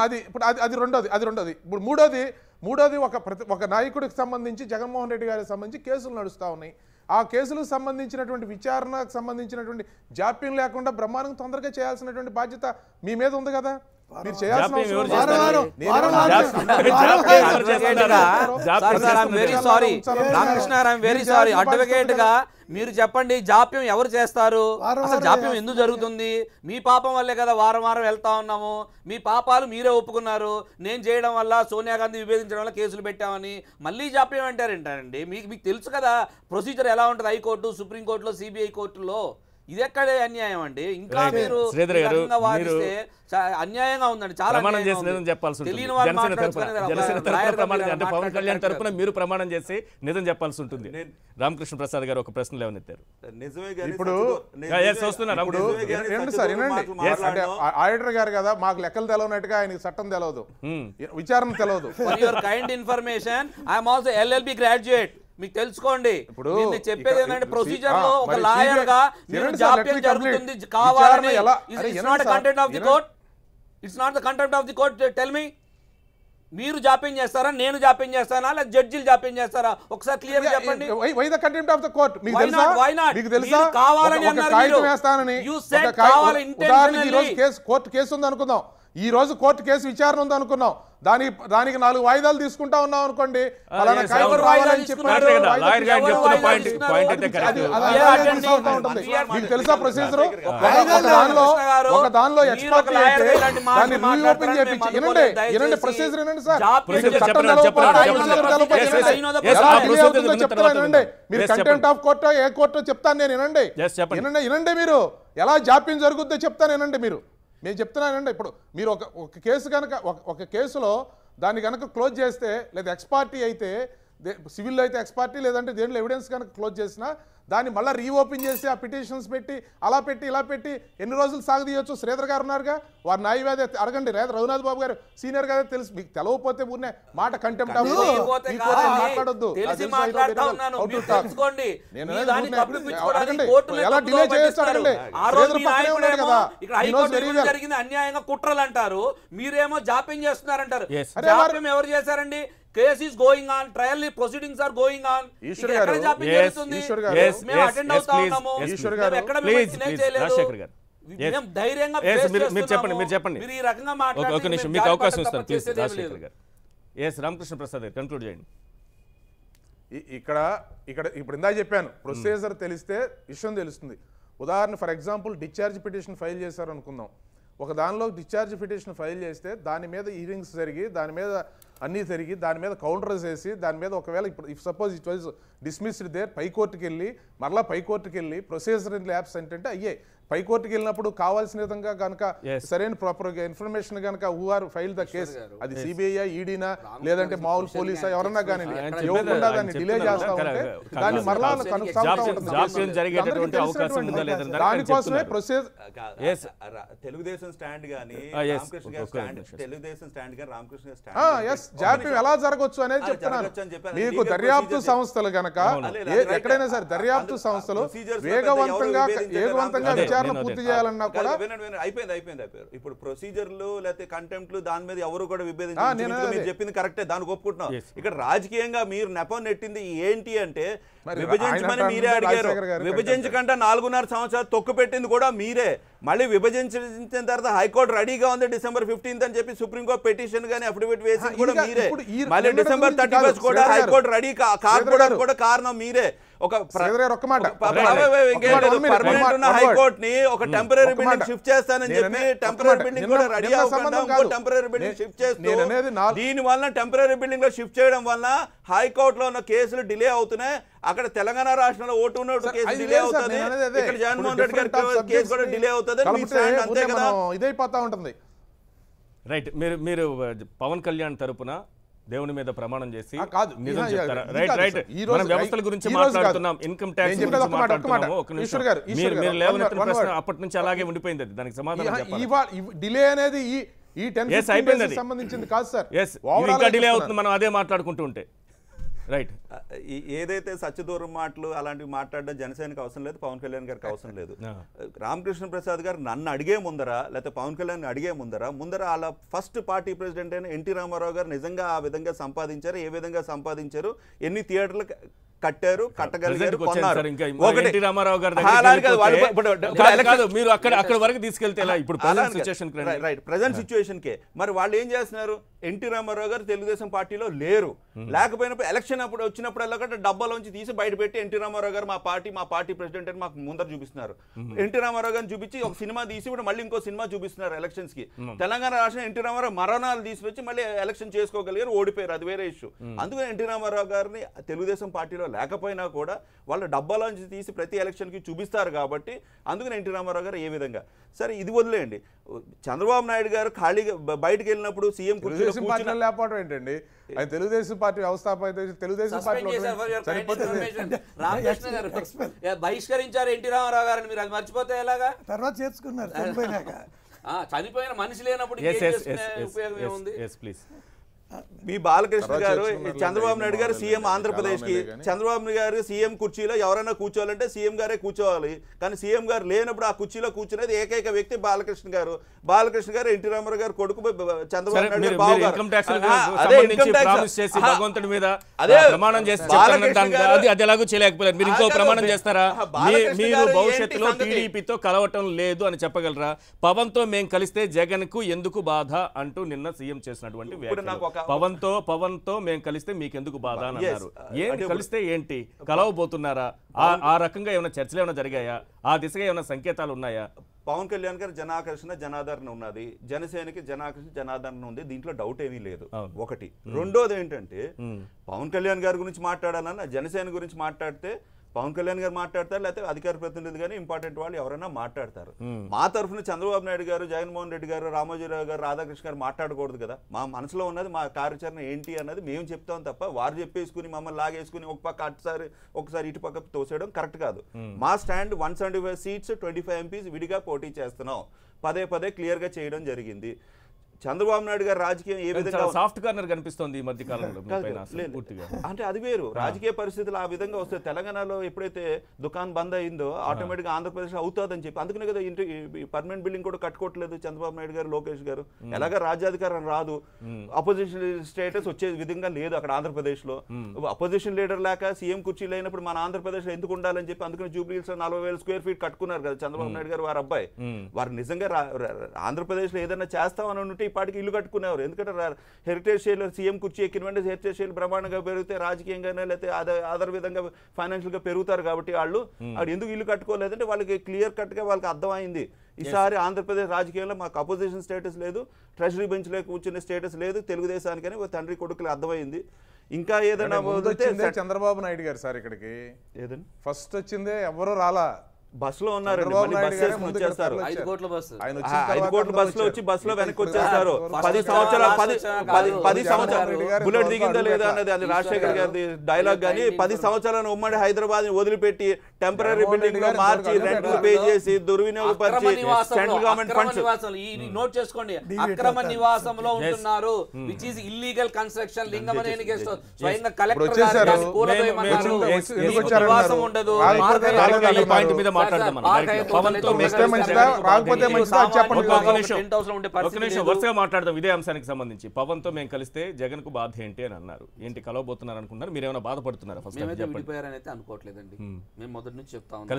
అది ఇప్పుడు అది రెండోది. ఇప్పుడు మూడోది ఒక నాయకుడికి సంబంధించి జగన్మోహన్ రెడ్డి గారికి సంబంధించి కేసులు నడుస్తూ ఉన్నాయి. ఆ కేసులకు సంబంధించినటువంటి విచారణకు సంబంధించినటువంటి జాప్యం లేకుండా బ్రహ్మాండంగా తొందరగా చేయాల్సినటువంటి బాధ్యత మీ మీద ఉంది కదా. మీరు చేయాల్సిన అడ్వకేట్ గా మీరు చెప్పండి, జాప్యం ఎవరు చేస్తారు? అసలు జాప్యం ఎందుకు జరుగుతుంది? మీ పాపం వల్లే కదా వారం వెళ్తా ఉన్నాము. మీ పాపాలు మీరే ఒప్పుకున్నారు. నేను చేయడం వల్ల, సోనియా గాంధీ విభేదించడం వల్ల కేసులు పెట్టామని మళ్ళీ జాప్యం అంటారేంటండి? మీకు తెలుసు కదా ప్రొసీజర్ ఎలా ఉంటుంది హైకోర్టు, సుప్రీంకోర్టులో, సిబిఐ కోర్టులో. ఇది ఎక్కడే అన్యాయం అండి. ఇంకా మీరు వాదిస్తే అన్యాయంగా ఉందండి. చాలా తెలియని వారు పవన్ కళ్యాణ్ తరపున మీరు ప్రమాణం చేసి నిజం చెప్పాల్సి ఉంటుంది. రామకృష్ణ ప్రసాద్ గారు ఒక ప్రశ్న లేవనెత్తారు. ఇప్పుడు ఆడిటర్ గారు కదా, మాకు లెక్కలు తెలవనట్టుగా ఆయనకి చట్టం తెలవదు, విచారణ తెలవదు. Kind information I'm also LLB graduate, మీకు తెలుసుకోండి. ఇప్పుడు చెప్పేది ఏంటంటే ప్రొసీజర్ లో ఒక లాయర్ గా మీరు జాప్యం జరుగుతుంది కావాలని, it's not content of the court, it's not the content of the court. Tell me, మీరు జాప్యం చేస్తారా, నేను జాప్యం చేస్తానా, లేదా జడ్జిలు జాప్యం చేస్తారా? ఒకసారి క్లియర్ గా చెప్పండి. Why the contempt of the court? మీకు తెలుసా? మీకు తెలుసా? కావాలని అన్నారు, కాగితం వేస్తానని, యు సెడ్ కావాలని ఇంటెన్షనల్లీ. ఈ రోజు కోర్టు కేసు ఉంది అనుకుందాం, ఈ రోజు కోర్టు కేసు విచారణ ఉంది అనుకున్నాం, దానికి 4 వాయిదాలు తీసుకుంటా ఉన్నాం అనుకోండి, అలానే కాగితం రావాలని చెప్పారు. మీకు తెలుసా ప్రొసీజర్? ఒక దానిలో ఎక్స్పర్ట్ అయితే దాన్ని రీఓపెన్ చేయించి వినండి ప్రొసీజర్ వినండి సార్. చట్టం చెప్తానండి, మీరు కంటెంప్ట్ ఆఫ్ కోర్టో ఏ కోర్టో చెప్తాను నేను, వినండి మీరు ఎలా జాప్యం జరుగుద్దో చెప్తాను వినండి. నేను చెప్తున్నానండి, ఇప్పుడు మీరు ఒక కేసు కనుక ఒక కేసులో దాన్ని కనుక క్లోజ్ చేస్తే, లేదా ఎక్స్పార్టీ అయితే సివిల్లో అయితే ఎక్స్పార్టీ, లేదంటే దేంట్లో ఎవిడెన్స్ కనుక క్లోజ్ చేసినా దాన్ని మళ్ళీ రీఓపెన్ చేసి ఆ పిటిషన్స్ పెట్టి అలా పెట్టి ఇలా పెట్టి ఎన్ని రోజులు సాగదీయొచ్చు? శ్రీధర్ గారు ఉన్నారుగా, వారు న్యాయవాది, అడగండి. రఘునాథ్ బాబు గారు సీనియర్ గారు తెలుసు, మీకు తెలవకపోతే ఊరినే మాట కంటెంప్ట్ మాట్లాడొద్దు. ఎలా డిలే చేయొచ్చు అడగండి. అన్యాయంగా కుట్రలు అంటారు, మీరేమో జాప్యం చేస్తున్నారంటారు. జాప్యం ఎవరు చేశారండి? Case is going on, trial proceedings are going on. Eshwar గారు, మీరు చెప్పండి. ఒక నిమిషం మీకు అవకాశం ఇస్తాను ప్లీజ్. రాజశేఖర్ గారు, రామకృష్ణ ప్రసాద్ గారు కంక్లూడ్ చేయండి. ఇక్కడ ఇప్పుడు ఇందా చెప్పాను, ప్రొసీజర్ తెలిస్తే విషయం తెలుస్తుంది. ఉదాహరణ for example discharge petition file చేశారు అనుకుందాం. ఒక దానిలో డిశ్చార్జ్ పిటిషన్ ఫైల్ చేస్తే దాని మీద హీరింగ్స్ జరిగి, దాని మీద అన్నీ జరిగి, దాని మీద కౌంటర్స్ వేసి, దాని మీద ఒకవేళ ఇప్పుడు if suppose it was dismissed there, పైకోర్టుకి వెళ్ళి మరలా పైకోర్టుకి వెళ్ళి ప్రొసీజర్ ల్యాబ్స్ అంటే అయ్యే పైకోర్టుకి వెళ్ళినప్పుడు కావాల్సిన విధంగా కనుక సరైన ప్రాపర్ ఇన్ఫర్మేషన్ కనుక who are file the case, అది సిబిఐ, ఈడీనా, లేదంటే మామూలు పోలీసా, ఎవరన్నా కానీ ఇవ్వకుండా దాన్ని డిలే చేస్తా ఉంటే దాన్ని మరలా దానికోసమే ప్రొసీజర్. తెలుగుదేశం స్టాండ్ గానీ రామకృష్ణ జాప్యం ఎలా జరగవచ్చు అనేది చెప్తున్నాను మీకు. దర్యాప్తు సంస్థలు గనక ఎక్కడైనా సరే దర్యాప్తు సంస్థలు వేగవంతంగా విచారణ పూర్తి చేయాలన్నా కూడా అయిపోయింది. ఇప్పుడు ప్రొసీజర్లు లేకపోతే కంటెంప్ట్లు దాని మీద ఎవరు కూడా విభేదించారు. చెప్పింది కరెక్టే, దానికి ఒప్పుకుంటున్నాం. ఇక్కడ రాజకీయంగా మీరు నెపం నెట్టింది ఏంటి అంటే విభజించమని మీరే అడిగారు. విభజించకుండా 4.5 సంవత్సరాలు తొక్కు పెట్టింది కూడా మీరే. మళ్ళీ విభజించిన తర్వాత హైకోర్టు రెడీగా ఉంది December 15th అని చెప్పి సుప్రీంకోర్టు పిటిషన్ గానీ అఫిడవిట్ వేసింది కూడా మీరే. మళ్ళీ December 31st కూడా హైకోర్టు రెడీ కాకపోవడానికి కూడా కారణం మీరే. ఒక పర్మనెంట్ ఉన్న హైకోర్టు ని ఒక టెంపరరీ బిల్డింగ్ షిఫ్ట్ చేస్తానని చెప్పి టెంపరరీ బిల్డింగ్ కూడా రెడీ అవ్వకుండా టెంపరరీ బిల్డింగ్ షిఫ్ట్ చేస్తూ, దీని వల్ల టెంపరరీ బిల్డింగ్ లో షిఫ్ట్ చేయడం వల్ల హైకోర్టులో ఉన్న కేసులు డిలే అవుతున్నాయి. అక్కడ తెలంగాణ రాష్ట్రంలో ఓటు కేసు డిలే అవుతుంది, ఇక్కడ జగన్మోహన్ రెడ్డి గారి కేసు కూడా డిలే అవుతుంది. అంతే కదా, ఇదైపోతా ఉంటుంది. రైట్. మీరు పవన్ కళ్యాణ్ తరపున దేవుని మీద ప్రమాణం చేసి నిజం చెప్తారా? రైట్. మనం వ్యవస్థల గురించి మాట్లాడుతున్నాం, ఇన్కమ్ ట్యాక్స్ గురించి మాట్లాడుతున్నాము. ఒక నిమిషం, మీరు లేవనెత్తిన ప్రశ్న అప్పటి నుంచి అలాగే ఉండిపోయింది, దానికి సమాధానం చెప్పాలి. డిలే అనేది ఈ 10 సంబంధించింది కాదు సార్, ఇంకా డిలే అవుతుంది మనం అదే మాట్లాడుకుంటూ ఉంటే. రైట్. ఏదైతే సత్యదూరం మాటలు అలాంటివి మాట్లాడడం జనసేనకి అవసరం లేదు, పవన్ కళ్యాణ్ గారికి అవసరం లేదు. రామకృష్ణ ప్రసాద్ గారు నన్ను అడిగే ముందర లేకపోతే పవన్ కళ్యాణ్ అడిగే ముందర వాళ్ళ ఫస్ట్ పార్టీ ప్రెసిడెంట్ అయిన ఎన్టీ రామారావు గారు నిజంగా ఆ విధంగా సంపాదించారు, ఏ విధంగా సంపాదించారు, ఎన్ని థియేటర్లు కట్టారు, కట్టగలిగారు, కొన్నారు. మీరు అక్కడ వరకు తీసుకెళ్తే ఇప్పుడు ప్రెజెంట్ సిచ్యువేషన్ కే మరి వాళ్ళు ఏం చేస్తున్నారు? ఎన్టీ రామారావు గారు తెలుగుదేశం పార్టీలో లేరు, లేకపోయినప్పుడు ఎలక్షన్ అప్పుడు వచ్చినప్పుడల్లా కూడా డబ్బాలోంచి తీసి బయట పెట్టి ఎన్టీ రామారావు గారు మా పార్టీ ప్రెసిడెంట్ అని మాకు ముందర చూపిస్తున్నారు. ఎన్టీ రామారావు గారిని చూపించి ఒక సినిమా తీసి ఇప్పుడు మళ్ళీ ఇంకో సినిమా చూపిస్తున్నారు ఎలక్షన్స్ కి. తెలంగాణ రాష్ట్రం ఎన్టీ రామారావు మరణాలు తీసుకొచ్చి మళ్ళీ ఎలక్షన్ చేసుకోగలిగారు, ఓడిపోయారు, అది వేరే ఇష్యూ. అందుకని ఎన్టీ రామారావు గారిని తెలుగుదేశం పార్టీలో లేకపోయినా కూడా వాళ్ళు డబ్బాలోంచి తీసి ప్రతి ఎలక్షన్కి చూపిస్తారు కాబట్టి అందుకని ఎన్టీ రామారావు గారు ఏ విధంగా. సరే ఇది వదిలేయండి, చంద్రబాబు నాయుడు గారు ఖాళీగా బయటకు వెళ్ళినప్పుడు సీఎం లేకపోవడం ఏంటండి? ఆయన తెలుగుదేశం పార్టీ వ్యవస్థాపక తెలుగుదేశం పార్టీలో బహిష్కరించారు ఎన్టీ రామారావు గారిని, మీరు అది మర్చిపోతే ఎలాగా? తర్వాత చేర్చుకున్నారు చనిపోయినాక. చనిపోయిన మనిషి లేనప్పుడు ఉపయోగం ఏముంది? మీ బాలకృష్ణ తర్వాత గారు చేర్చుకున్నారు చంద్రబాబు లేండి, నాయుడు గారు మామూలు సీఎం లేండి, ఆంధ్రప్రదేశ్కి చాలా మంది చంద్రబాబు గారు సీఎం కుర్చీలో ఎవరైనా కూర్చోవాలంటే సీఎం గారే కూర్చోవాలి. కానీ సీఎం గారు లేనప్పుడు ఆ కుర్చీలో కూర్చునేది ఏకైక వ్యక్తి బాలకృష్ణ గారు. బాలకృష్ణ గారు ఎన్టీ రామారావు గారు కొడుకు చంద్రబాబు నాయుడు గారు బావ గారు. ఇన్కమ్ ట్యాక్స్ అదే ఇన్కమ్ ప్రామిస్ చేసి ట్యాక్స్ భగవంతుడి మీద అదే ప్రమాణం చేసి బాలకృష్ణ గారు అది ఎలాగో చేయలేకపోయారు. మీరు ఇంకో ప్రమాణం చేస్తారా? బాలకృష్ణ మీరు గారు భవిష్యత్తులో ఏంటి సంగతి? టీడీపీతో కలవటం లేదు అని చెప్పగలరా? పవన్ తో మేము కలిస్తే జగన్ కు ఎందుకు బాధ అంటూ నిన్న సీఎం చేసినటువంటి పవన్ తో మేము కలిస్తే మీకు ఎందుకు బాధ అని అన్నారు. ఏంటి కలిస్తే ఏంటి? కలవబోతున్నారా? ఆ రకంగా ఏమైనా చర్చలు ఏమైనా జరిగాయా? ఆ దిశగా ఏమైనా సంకేతాలు ఉన్నాయా? పవన్ కళ్యాణ్ గారు జనాకర్షణ జనాదరణ ఉన్నది, జనసేనకి జనాకర్షణ జనాదరణ ఉంది, దీంట్లో డౌట్ ఏమీ లేదు. ఒకటి. రెండోది ఏంటంటే పవన్ కళ్యాణ్ గారి గురించి మాట్లాడాలన్నా జనసేన గురించి మాట్లాడితే పవన్ కళ్యాణ్ గారు మాట్లాడతారు, లేకపోతే అధికార ప్రతినిధి కానీ ఇంపార్టెంట్ వాళ్ళు ఎవరైనా మాట్లాడతారు. మా తరఫున చంద్రబాబు నాయుడు గారు, జగన్మోహన్ రెడ్డి గారు, రామోజీరావు గారు, రాధాకృష్ణ గారు మాట్లాడకూడదు కదా. మా మనసులో ఉన్నది మా కార్యాచరణ ఏంటి అన్నది మేము చెప్తాం తప్ప వారు చెప్పేసుకుని మమ్మల్ని లాగేసుకుని ఒక పక్క ఒకసారి ఇటు పక్క తోసేయడం కరెక్ట్ కాదు. మా స్టాండ్ 175 సీట్స్ 25 ఎంపీస్ విడిగా పోటీ చేస్తున్నాం. పదే క్లియర్ గా చేయడం జరిగింది. చంద్రబాబు నాయుడు గారు రాజకీయం ఏ విధంగా సాఫ్ట్ కార్నర్ కనిపిస్తోంది ఈ మధ్య కాలంలో. అంటే అది వేరు. రాజకీయ పరిస్థితులు ఆ విధంగా వస్తే తెలంగాణలో ఎప్పుడైతే దుకాన్ బంద్ అయిందో ఆటోమేటిక్ గా ఆంధ్రప్రదేశ్ అవుతుందని చెప్పి అందుకనే కదా పర్మనెంట్ బిల్డింగ్ కూడా కట్టుకోవట్లేదు చంద్రబాబు నాయుడు గారు, లోకేష్ గారు. ఎలాగా రాజ్యాధికారం రాదు, అపోజిషన్ స్టేటస్ వచ్చే విధంగా లేదు అక్కడ ఆంధ్రప్రదేశ్ లో. అపోజిషన్ లీడర్ లేక సీఎం కుర్చీలు అయినప్పుడు మన ఆంధ్రప్రదేశ్ లో ఎందుకు ఉండాలని చెప్పి అందుకని జూబ్లీహిల్స్ లో 40,000 స్క్వేర్ ఫీట్ కట్టుకున్నారు కదా చంద్రబాబు నాయుడు గారు వారి అబ్బాయి. వారు నిజంగా ఆంధ్రప్రదేశ్ లో ఏదైనా చేస్తామని ఉంటే పాటికి ఇల్లు కట్టుకునేవారు. ఎందుకంటే హెరిటేజ్ షేర్లు సీఎం కుర్చీ ఎక్కిన వెంటనే హెరిటేజ్ షేర్లు బ్రహ్మాండంగా పెరిగితే రాజకీయంగానే లేకపోతే అదర్ విధంగా ఫైనాన్షియల్ గా పెరుగుతారు. కాబట్టి వాళ్ళు ఎందుకు ఇల్లు కట్టుకోలేదంటే వాళ్ళకి క్లియర్ కట్ గా వాళ్ళకి అర్థమైంది. ఈసారి ఆంధ్రప్రదేశ్ రాజకీయంలో మాకు అపోజిషన్ స్టేటస్ లేదు, ట్రెజరీ బెంచ్ లో కూర్చునే స్టేటస్ లేదు తెలుగుదేశానికని తండ్రి కొడుకులు అర్థమైంది. ఇంకా ఏదైనా చంద్రబాబు నాయుడు గారు సార్ ఇక్కడికి ఏదైనా ఫస్ట్ వచ్చిందే ఎవరు రాలా, బస్ లో ఉన్నారు. 5 కోట్ల బస్సులో వచ్చి బస్సులో వెనక్కి వచ్చేస్తారు. 10 సంవత్సరాలు బుల్లెట్ దిగిందా లేదా అన్నది అది రాజశేఖర్ గారి డైలాగ్. కానీ 10 సంవత్సరాలను ఉమ్మడి హైదరాబాద్ వదిలిపెట్టి టెంపరీ బిల్డింగ్ లో మార్చి రెంట్లు పే చేసి దుర్వినియోగపరిచి సెంట్రల్ గవర్నమెంట్ ఫండ్స్ నోట్ చేసుకోండి. అక్రమ నివాసంలో ఉంటున్నారు, which is illegal construction. Lingamaneni guest house స్వయంగా కలెక్టర్ గారు కూలదోయమన్నారు. నివాసం ఉండదు. పాయింట్ మీద వరుసగా మాట్లాడదాం ఇదే అంశానికి సంబంధించి. పవన్ తో మేము కలిస్తే జగన్ కు బాధ ఏంటి అని అన్నారు. ఏంటి కలవబోతున్నారు అనుకున్నారు? మీరు ఏమైనా బాధపడుతున్నారా? ఫస్ట్ విడిపోయారని అయితే అనుకోవట్లేదండి. మేము మొదటి నుంచి చెప్తా ఉన్నాం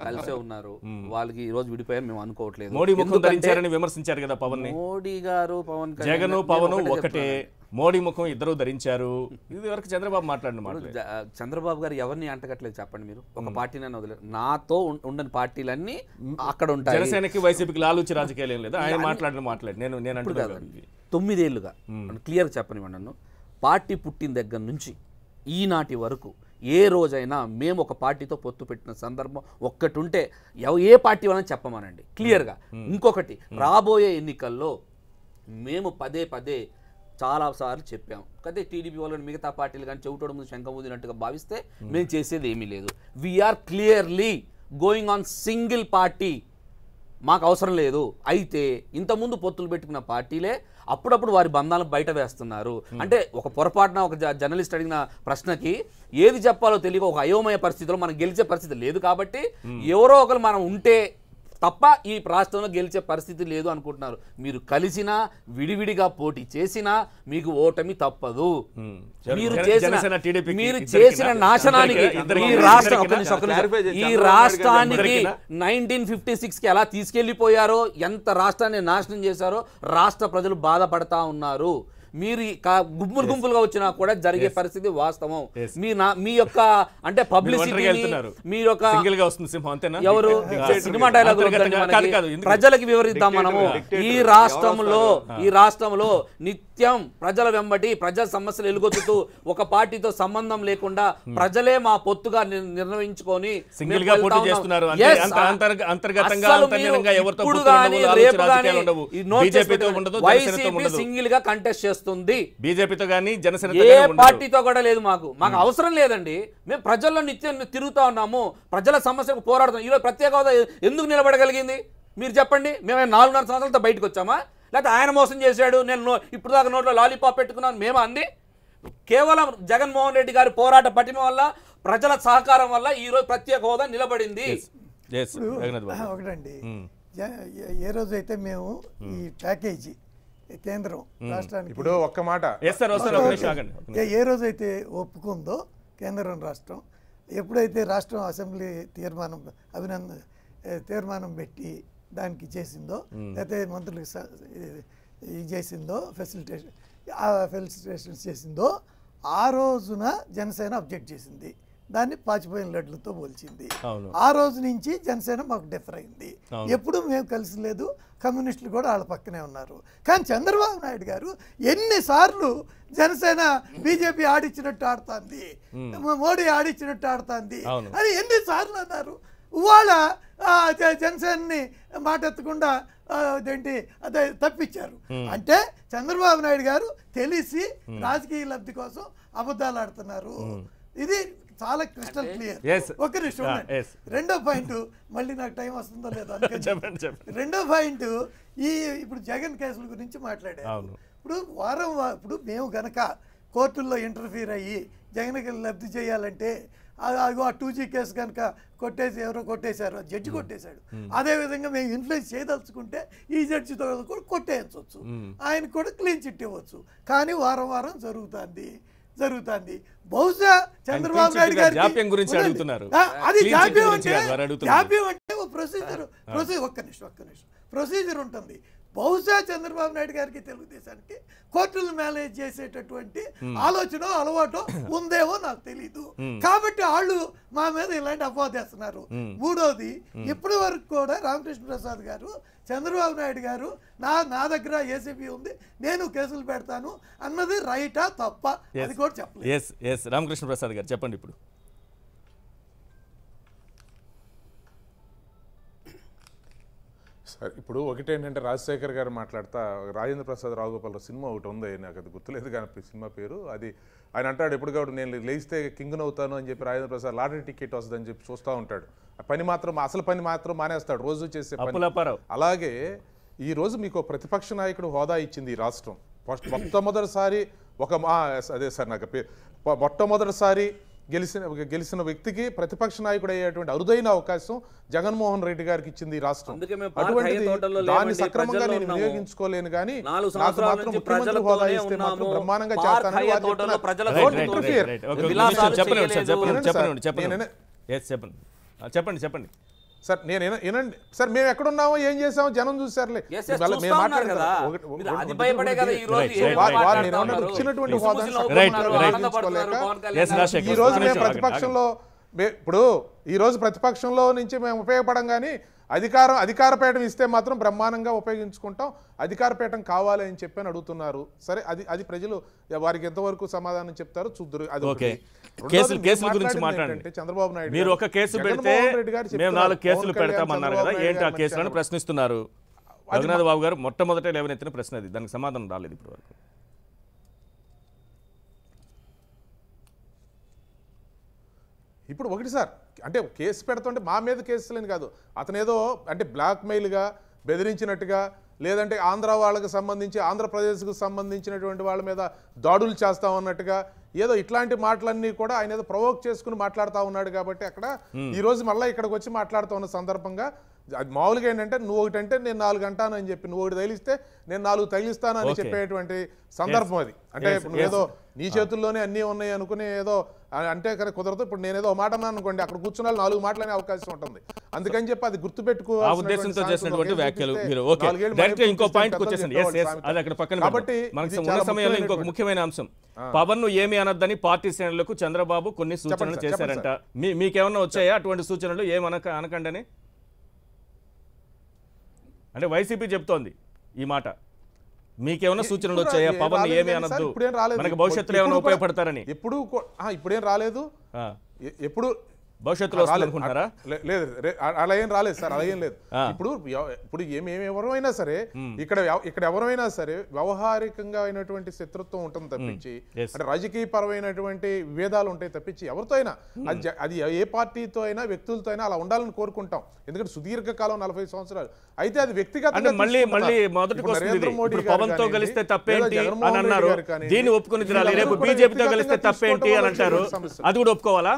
కలిసే ఉన్నారు. వాళ్ళకి ఈ రోజు విడిపోయారు మేము అనుకోవట్లేదు. మోడీ ముఖం ధరించారని విమర్శించారు కదా పవన్ ని. మోడీ గారు పవన్ జగన్ పవన్ ఒకటే, మోడీ ముఖం ఇద్దరు ధరించారు. ఇది వరకు చంద్రబాబు మాట్లాడిన మాట. చంద్రబాబు గారు ఎవరిని అంటగట్లేదు చెప్పండి మీరు. ఒక పార్టీని వదిలేదు. నాతో ఉండని పార్టీలన్నీ అక్కడ ఉంటాయి. జనసేనకి వైసీపీకి లాలూచి రాజకీయాలు ఏం లేదు. ఆయన మాట్లాడి నేను 9 ఏళ్లుగా క్లియర్ చెప్పనివ్వండి నన్ను. పార్టీ పుట్టిన దగ్గర నుంచి ఈనాటి వరకు ఏ రోజైనా మేము ఒక పార్టీతో పొత్తు పెట్టిన సందర్భం ఒక్కటి ఉంటే ఏ పార్టీ వాళ్ళని చెప్పమనండి క్లియర్గా. ఇంకొకటి రాబోయే ఎన్నికల్లో మేము పదే చాలాసార్లు చెప్పాం కదా. టీడీపీ వాళ్ళు మిగతా పార్టీలు కానీ చెవిటోడు ముందు శంఖం ఊదినట్టుగా భావిస్తే మేము చేసేది ఏమీ లేదు. We are clearly going on single party. మాకు అవసరం లేదు. అయితే ఇంతకుముందు పొత్తులు పెట్టుకున్న పార్టీలే అప్పుడప్పుడు వారి బంధాలను బయట వేస్తున్నారు. అంటే ఒక పొరపాటున ఒక జర్నలిస్ట్ అడిగిన ప్రశ్నకి ఏది చెప్పాలో తెలియక ఒక అయోమయ పరిస్థితిలో మనం గెలిచే పరిస్థితి లేదు. కాబట్టి ఎవరో ఒకరు మనం ఉంటే తప్ప ఈ రాష్ట్రంలో గెలిచే పరిస్థితి లేదు అనుకుంటున్నారు. మీరు కలిసినా విడివిడిగా పోటీ చేసినా మీకు ఓటమి తప్పదు. మీరు చేసిన నాశనానికి ఈ రాష్ట్రానికి 1956కి ఎలా తీసుకెళ్లిపోయారో, ఎంత రాష్ట్రాన్ని నాశనం చేశారో రాష్ట్ర ప్రజలు బాధపడతా ఉన్నారు. మీరు గుంపులుగా వచ్చినా కూడా జరిగే పరిస్థితి వాస్తవం. మీ యొక్క అంటే పబ్లిసిటీ మీరు ఒక ఎవరు సినిమా డైలాగ్ ప్రజలకు వివరిద్దాం. మనము ఈ రాష్ట్రంలో నిత్యం ప్రజల వెంబడి ప్రజల సమస్యలు ఎలుగొచ్చుతూ ఒక పార్టీతో సంబంధం లేకుండా ప్రజలే మా పొత్తుగా నిర్ణయించుకొని సింగిల్ గా కంటెస్ట్ చేస్తుంది. బీజేపీతో గానీ జనసేన ఏ పార్టీతో కూడా లేదు. మాకు అవసరం లేదండి. మేము ప్రజల్లో నిత్యం తిరుగుతా ఉన్నాము, ప్రజల సమస్యకు పోరాడుతున్నాం. ఈరోజు ప్రత్యేక హోదా ఎందుకు నిలబడగలిగింది మీరు చెప్పండి. మేము 4.5 సంవత్సరాలతో బయటకు వచ్చామా? లేకపోతే ఆయన మోసం చేశాడు, నేను ఇప్పుడు దాకా నోట్లో లాలీపాప్ పెట్టుకున్నాను మేము అంది. కేవలం జగన్మోహన్ రెడ్డి గారి పోరాట పటిమ వల్ల, ప్రజల సహకారం వల్ల ఈరోజు ప్రత్యేక హోదా నిలబడింది. ఒకటండి, ఏ రోజైతే మేము ఈ ప్యాకేజీ కేంద్రం రాష్ట్రానికి ఇప్పుడు ఒక్క మాట ఏ రోజైతే ఒప్పుకుందో కేంద్రం రాష్ట్రం, ఎప్పుడైతే రాష్ట్రం అసెంబ్లీ తీర్మానం పెట్టి దానికి చేసిందో, లేకపోతే మంత్రులకు ఇది చేసిందో, ఫెసిలిటేషన్స్ చేసిందో, ఆ రోజున జనసేన అబ్జెక్ట్ చేసింది. దాన్ని పాచిపోయిన లడ్లతో పోల్చింది. ఆ రోజు నుంచి జనసేన మాకు డిఫర్ అయింది. ఎప్పుడు మేము కలిసి లేదు, కమ్యూనిస్టులు కూడా వాళ్ళ పక్కనే ఉన్నారు. కానీ చంద్రబాబు నాయుడు గారు ఎన్నిసార్లు జనసేన బీజేపీ ఆడిచ్చినట్టు ఆడుతుంది, మోడీ ఆడిచ్చినట్టు ఆడుతుంది అని ఎన్నిసార్లు అన్నారు. ఇవాళ జనసేనని మాటెత్తకుండా అదేంటి అదే తప్పించారు. అంటే చంద్రబాబు నాయుడు గారు తెలిసి రాజకీయ లబ్ధి కోసం అబద్ధాలు ఆడుతున్నారు. ఇది చాలా క్రిస్టల్ క్లియర్. ఒక నిమిషం. రెండో పాయింట్, మళ్ళీ నాకు టైం వస్తుందో లేదో అందుకని రెండో పాయింట్, ఇప్పుడు జగన్ కేసుల గురించి మాట్లాడారు. ఇప్పుడు మేము గనక కోర్టుల్లో ఇంటర్ఫీర్ అయ్యి జగన్కి లబ్ధి చేయాలంటే ఆ 2G కేసు కనుక ఎవరో కొట్టేశారు, జడ్జి కొట్టేశాడు. అదేవిధంగా మేము ఇన్ఫ్లుయెన్స్ చేయదలుచుకుంటే ఈ జడ్జితో కూడా కొట్టేయచ్చు, ఆయన కూడా క్లీన్ చిట్ ఇవ్వచ్చు. కానీ వారం జరుగుతుంది. బహుశా చంద్రబాబు నాయుడు గారు అది జాప్యం అంటే ఒక్క నిమిషం ప్రొసీజర్ ఉంటుంది. బహుశా చంద్రబాబు నాయుడు గారికి తెలుగుదేశానికి కోర్టులు మేనేజ్ చేసేటటువంటి ఆలోచన అలవాటు ఉందేమో నాకు తెలీదు. కాబట్టి వాళ్ళు మా మీద ఇలాంటి అపవాదేస్తున్నారు. మూడోది, ఇప్పటి వరకు కూడా రామకృష్ణ ప్రసాద్ గారు చంద్రబాబు నాయుడు గారు నా దగ్గర ఏసీబీ ఉంది, నేను కేసులు పెడతాను అన్నది రైటా తప్ప అది కూడా చెప్పలేదు. రామకృష్ణ ప్రసాద్ గారు చెప్పండి. ఇప్పుడు సరే, ఇప్పుడు ఒకటేంటంటే రాజశేఖర్ గారు మాట్లాడతా రాజేంద్ర ప్రసాద్ రావుగోపాలరావు సినిమా ఒకటి ఉంది, నాకు అది గుర్తులేదు కానీ సినిమా పేరు, అది ఆయన అంటాడు ఎప్పుడు కాబట్టి నేను లేస్తే కింగ్ను అవుతాను అని చెప్పి రాజేంద్ర ప్రసాద్ లాటరీ టికెట్ వస్తుందని చెప్పి చూస్తూ ఉంటాడు. అసలు పని మాత్రం మానేస్తాడు రోజు చేసే పని. అలాగే ఈరోజు మీకు ప్రతిపక్ష నాయకుడు హోదా ఇచ్చింది ఈ రాష్ట్రం. మొట్టమొదటిసారి మొట్టమొదటిసారి గెలిచిన వ్యక్తికి ప్రతిపక్ష నాయకుడు అయ్యేటువంటి అరుదైన అవకాశం జగన్మోహన్ రెడ్డి గారికి ఇచ్చింది ఈ రాష్ట్రం. అటువంటిది దాన్ని సక్రమంగా నేను వినియోగించుకోలేను కానీ నాకు మాత్రం ముఖ్యమంత్రి హోదా ఇస్తే మాత్రం బ్రహ్మాండంగా చేస్తానని చెప్పండి సార్. నేను వినండి సార్, మేము ఎక్కడున్నామో ఏం చేసామో జనం చూసారులే. ఇచ్చినటువంటి ఈ రోజు మేము ప్రతిపక్షంలో ఈ రోజు ప్రతిపక్షంలో నుంచి మేము ఉపయోగపడం కానీ అధికారపీఠం ఇస్తే మాత్రం బ్రహ్మాండంగా ఉపయోగించుకుంటాం, అధికారపీఠం కావాలి అని చెప్పని అడుగుతున్నారు. సరే, అది ప్రజలు వారికి ఎంతవరకు సమాధానం చెప్తారో చూద్దరు. అది కేసుల గురించి మాట్లాడండి. చంద్రబాబు నాయుడు మీరు ఒక కేసు పెడితే మేము 4 కేసులు పెడతామన్నారు కదా, ఏంటి ఆ కేసులను ప్రశ్నిస్తున్నారు? రఘునాథ్ బాబు గారు మొట్టమొదట లేవనెత్తిన ప్రశ్న అది, దానికి సమాధానం రాలేదు ఇప్పటి వరకు. ఇప్పుడు ఒకటి సార్, అంటే కేసు పెడుతుంటే మా మీద కేసులని కాదు, అతనేదో అంటే బ్లాక్మెయిల్గా బెదిరించినట్టుగా, లేదంటే ఆంధ్ర వాళ్ళకి సంబంధించి ఆంధ్రప్రదేశ్కు సంబంధించినటువంటి వాళ్ళ మీద దాడులు చేస్తామన్నట్టుగా ఏదో ఇట్లాంటి మాటలన్నీ కూడా ఆయన ఏదో ప్రొవోక్ చేసుకుని మాట్లాడుతూ ఉన్నాడు. కాబట్టి అక్కడ ఈరోజు మళ్ళీ ఇక్కడికి వచ్చి మాట్లాడుతూ ఉన్న సందర్భంగా అది మామూలుగా ఏంటంటే నువ్వు ఒకటంటే నేను 4 అంటాను అని చెప్పి, నువ్వు ఒకటి తగిలిస్తే నేను 4 తగిలిస్తాను అని చెప్పేటువంటి సందర్భం అది. అంటే ఏదో నీ చేతుల్లోనే అన్నీ ఉన్నాయి అనుకుని ఏదో అంటే కుదరదు. ఇప్పుడు నేను ఏదో మాట అన్నాను అనుకోండి, అక్కడ కూర్చున్న 4 మాటలనే అవకాశం ఉంటుంది. అందుకని చెప్పి అది గుర్తుపెట్టుకో. కాబట్టి ఇంకొక ముఖ్యమైన అంశం, పవన్ ను ఏమి అనద్దని పార్టీ శ్రేణులకు చంద్రబాబు కొన్ని సూచనలు చేశారంట. మీకేమన్నా వచ్చాయా అటువంటి సూచనలు? అనకండి అంటే వైసీపీ చెప్తోంది ఈ మాట. మీకేమైనా సూచనలు వచ్చాయా? పవన్ ఏమి అనద్దు, మనకి భవిష్యత్తులో ఏమైనా ఉపయోగపడతారని. ఇప్పుడేం రాలేదు. ఎప్పుడు భవిష్యత్తులో వస్తుంది అనుకుంటున్నారా? లేదు అలా ఏం రాలేదు సార్, అలా ఏం లేదు. ఇప్పుడు ఎవరైనా సరే ఇక్కడ ఎవరైనా సరే వ్యవహారికంగా అయినటువంటి శత్రుత్వం ఉంటుంది తప్పించి, అంటే రాజకీయ పరమైనటువంటి విభేదాలు ఉంటాయి తప్పించి ఎవరితో అయినా అది ఏ పార్టీతో అయినా వ్యక్తులతో అయినా అలా ఉండాలని కోరుకుంటాం. ఎందుకంటే సుదీర్ఘకాలం 40 సంవత్సరాలు అయితే అది వ్యక్తిగతంగా మళ్ళీ మొదటికి వస్తుంది. పవన్ తో కలిస్తే తప్పేంటి అని అన్నారు, దీన్ని ఒప్పుకుని తినాలి. రేపు బీజేపీతో కలిస్తే తప్పేంటి అని అంటారు, అది కూడా ఒప్పుకోవాలా?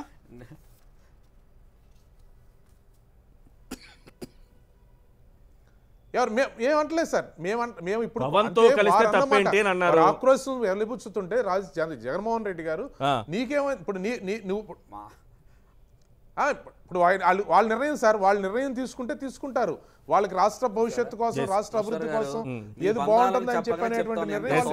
ఏమంటలేదు సార్, మేము ఇప్పుడు పవన్తో కలిస్తే తప్పేంటి అని అన్నారు. ఆక్రోశం వెలిబుచ్చుతుంటే జగన్మోహన్ రెడ్డి గారు నీకేమో ఇప్పుడు ఇప్పుడు వాళ్ళ నిర్ణయం సార్, వాళ్ళ నిర్ణయం తీసుకుంటారు. వాళ్ళకి రాష్ట్ర భవిష్యత్తు కోసం, రాష్ట్ర అభివృద్ధి కోసం ఏది బాగుంటుందని చెప్పనేటువంటి నిర్ణయం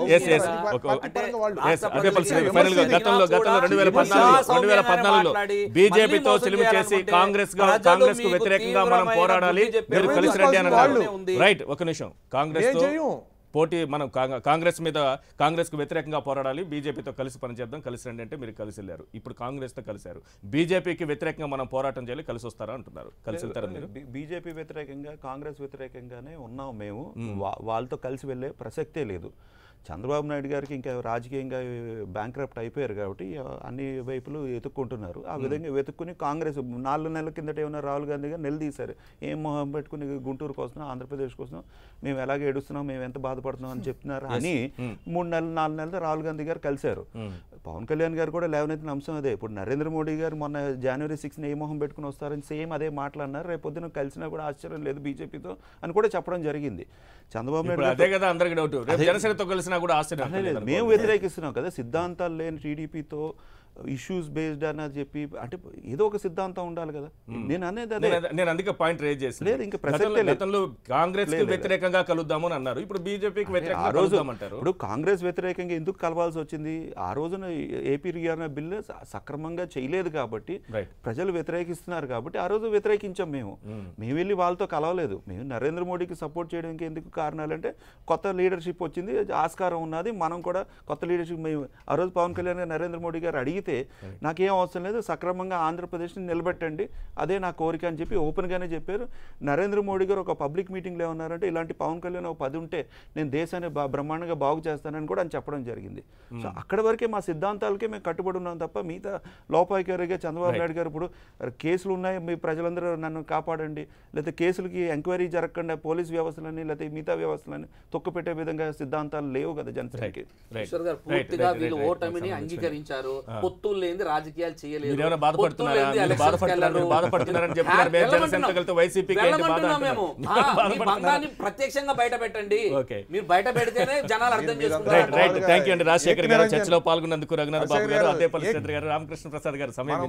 బీజేపీతో సిలుము చేసి కాంగ్రెస్ కు వ్యతిరేకంగా మనం పోరాడాలి, మీరు కలిసి రండి అని అన్నారు. రైట్, ఒక నిమిషం. కాంగ్రెస్ పోటీ, మనం కాంగ్రెస్ కు వ్యతిరేకంగా పోరాడాలి, బీజేపీతో కలిసి పనిచేద్దాం, కలిసి రండి అంటే మీరు కలిసి వెళ్ళారు. ఇప్పుడు కాంగ్రెస్ తో కలిశారు, బీజేపీకి వ్యతిరేకంగా మనం పోరాటం చేయాలి, కలిసి వస్తారా అంటున్నారు. కలిసి వెళ్తారా మీరు? బీజేపీ వ్యతిరేకంగా, కాంగ్రెస్ వ్యతిరేకంగానే ఉన్నాం మేము. వాళ్ళతో కలిసి వెళ్ళే ప్రసక్తే లేదు. చంద్రబాబు నాయుడు గారికి ఇంకా రాజకీయంగా బ్యాంక్రప్ట్ అయిపోయారు కాబట్టి అన్ని వైపులు వెతుక్కుంటున్నారు. ఆ విధంగా వెతుక్కుని కాంగ్రెస్ 4 నెలల కిందట ఏమన్నా రాహుల్ గాంధీ గారు నిలదీశారు. ఏం మొహం పెట్టుకుని గుంటూరు కోసం, ఆంధ్రప్రదేశ్ కోసం మేము ఎలాగే ఏడుస్తున్నాం, మేము ఎంత బాధపడుతున్నాం అని చెప్తున్నారు అని 4 నెలలు రాహుల్ గాంధీ గారు కలిశారు. పవన్ కళ్యాణ్ గారు కూడా లేవనెత్తిన అంశం అదే. ఇప్పుడు నరేంద్ర మోడీ గారు మొన్న January 6న ఏ మొహం పెట్టుకుని వస్తారని సేమ్ అదే మాట్లాడినారు. రేపు పొద్దున కలిసినా కూడా ఆశ్చర్యం లేదు బీజేపీతో అని కూడా చెప్పడం జరిగింది. చంద్రబాబు నాయుడు అదే కదా అందరికీ డౌట్, జనసేనతో కలిసినా కూడా ఆశ్చర్యం. మేము వ్యతిరేకిస్తున్నాం కదా, సిద్ధాంతాలు లేని టీడీపీతో ఇష్యూస్ బేస్డ్ అని చెప్పి, అంటే ఏదో ఒక సిద్ధాంతం ఉండాలి కదా. నేను అనేది అదే, నేను అందుకే పాయింట్ రేజ్ చేసి లేదు ఇంకా ప్రసక్తే లేదు. గతంలో కాంగ్రెస్ కి వ్యతిరేకంగా కలుద్దాము అని అన్నారు, ఇప్పుడు బీజేపీకి వ్యతిరేకంగా కలుద్దామంటారు. ఇప్పుడు కాంగ్రెస్ వ్యతిరేకంగా ఎందుకు కలవాల్సి వచ్చింది? ఆ రోజున ఏపీ రీఆర్ఎన బిల్లు సక్రమంగా చేయలేదు కాబట్టి ప్రజలు వ్యతిరేకిస్తున్నారు కాబట్టి ఆ రోజు వ్యతిరేకించాం. మేము వెళ్ళి వాళ్ళతో కలవలేదు. మేము నరేంద్ర మోడీకి సపోర్ట్ చేయడానికి ఎందుకు కారణాలంటే కొత్త లీడర్షిప్ వచ్చింది, ఆస్కారం ఉన్నది, మనం కూడా కొత్త లీడర్షిప్. మేము ఆ రోజు పవన్ కళ్యాణ్ గారు నరేంద్ర మోడీ గారు అడిగితే నాకేం అవసరం లేదు, సక్రమంగా ఆంధ్రప్రదేశ్ని నిలబెట్టండి, అదే నా కోరిక అని చెప్పి ఓపెన్గానే చెప్పారు. నరేంద్ర మోడీ గారు ఒక పబ్లిక్ మీటింగ్లో ఏమన్నారంటే, ఇలాంటి పవన్ కళ్యాణ్ ఒక 10 ఉంటే నేను దేశాన్ని బ్రహ్మాండంగా బాగు చేస్తానని కూడా అని చెప్పడం జరిగింది. సో అక్కడి వరకే మా సిద్ధాంతాలకే మేము కట్టుబడి ఉన్నాం తప్ప మిగతా లోపాయికారిగా చంద్రబాబు నాయుడు గారు ఇప్పుడు కేసులు ఉన్నాయి, మీ ప్రజలందరూ నన్ను కాపాడండి, లేకపోతే కేసులకి ఎంక్వైరీ జరగకుండా పోలీస్ వ్యవస్థలని లేకపోతే మిగతా వ్యవస్థలని తొక్కుపెట్టే విధంగా సిద్ధాంతాలు లేవు కదా జనసేనకి. అంగీకరించారు, పొత్తులు లేని రాజకీయాలు చేయలేదు. ప్రత్యక్షంగా బయట పెట్టండి, మీరు బయట పెడితేనే జనాలు అర్థం చేసుకుంటారు. థ్యాంక్ యూ అండి రాజశేఖర్ గారు, చర్చలో పాల్గొన్నందుకు. రఘునాథ్ బాబు గారు, అదేపల్లి శ్రీధర్ గారు, రామకృష్ణ ప్రసాద్ గారు సమయం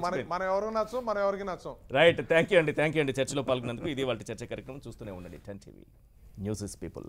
రైట్. థ్యాంక్ యూ అండి చర్చలో పాల్గొన్నందుకు. ఇది వాళ్ళ చర్చ కార్యక్రమం. చూస్తూనే ఉండండి 10 TV. News is people.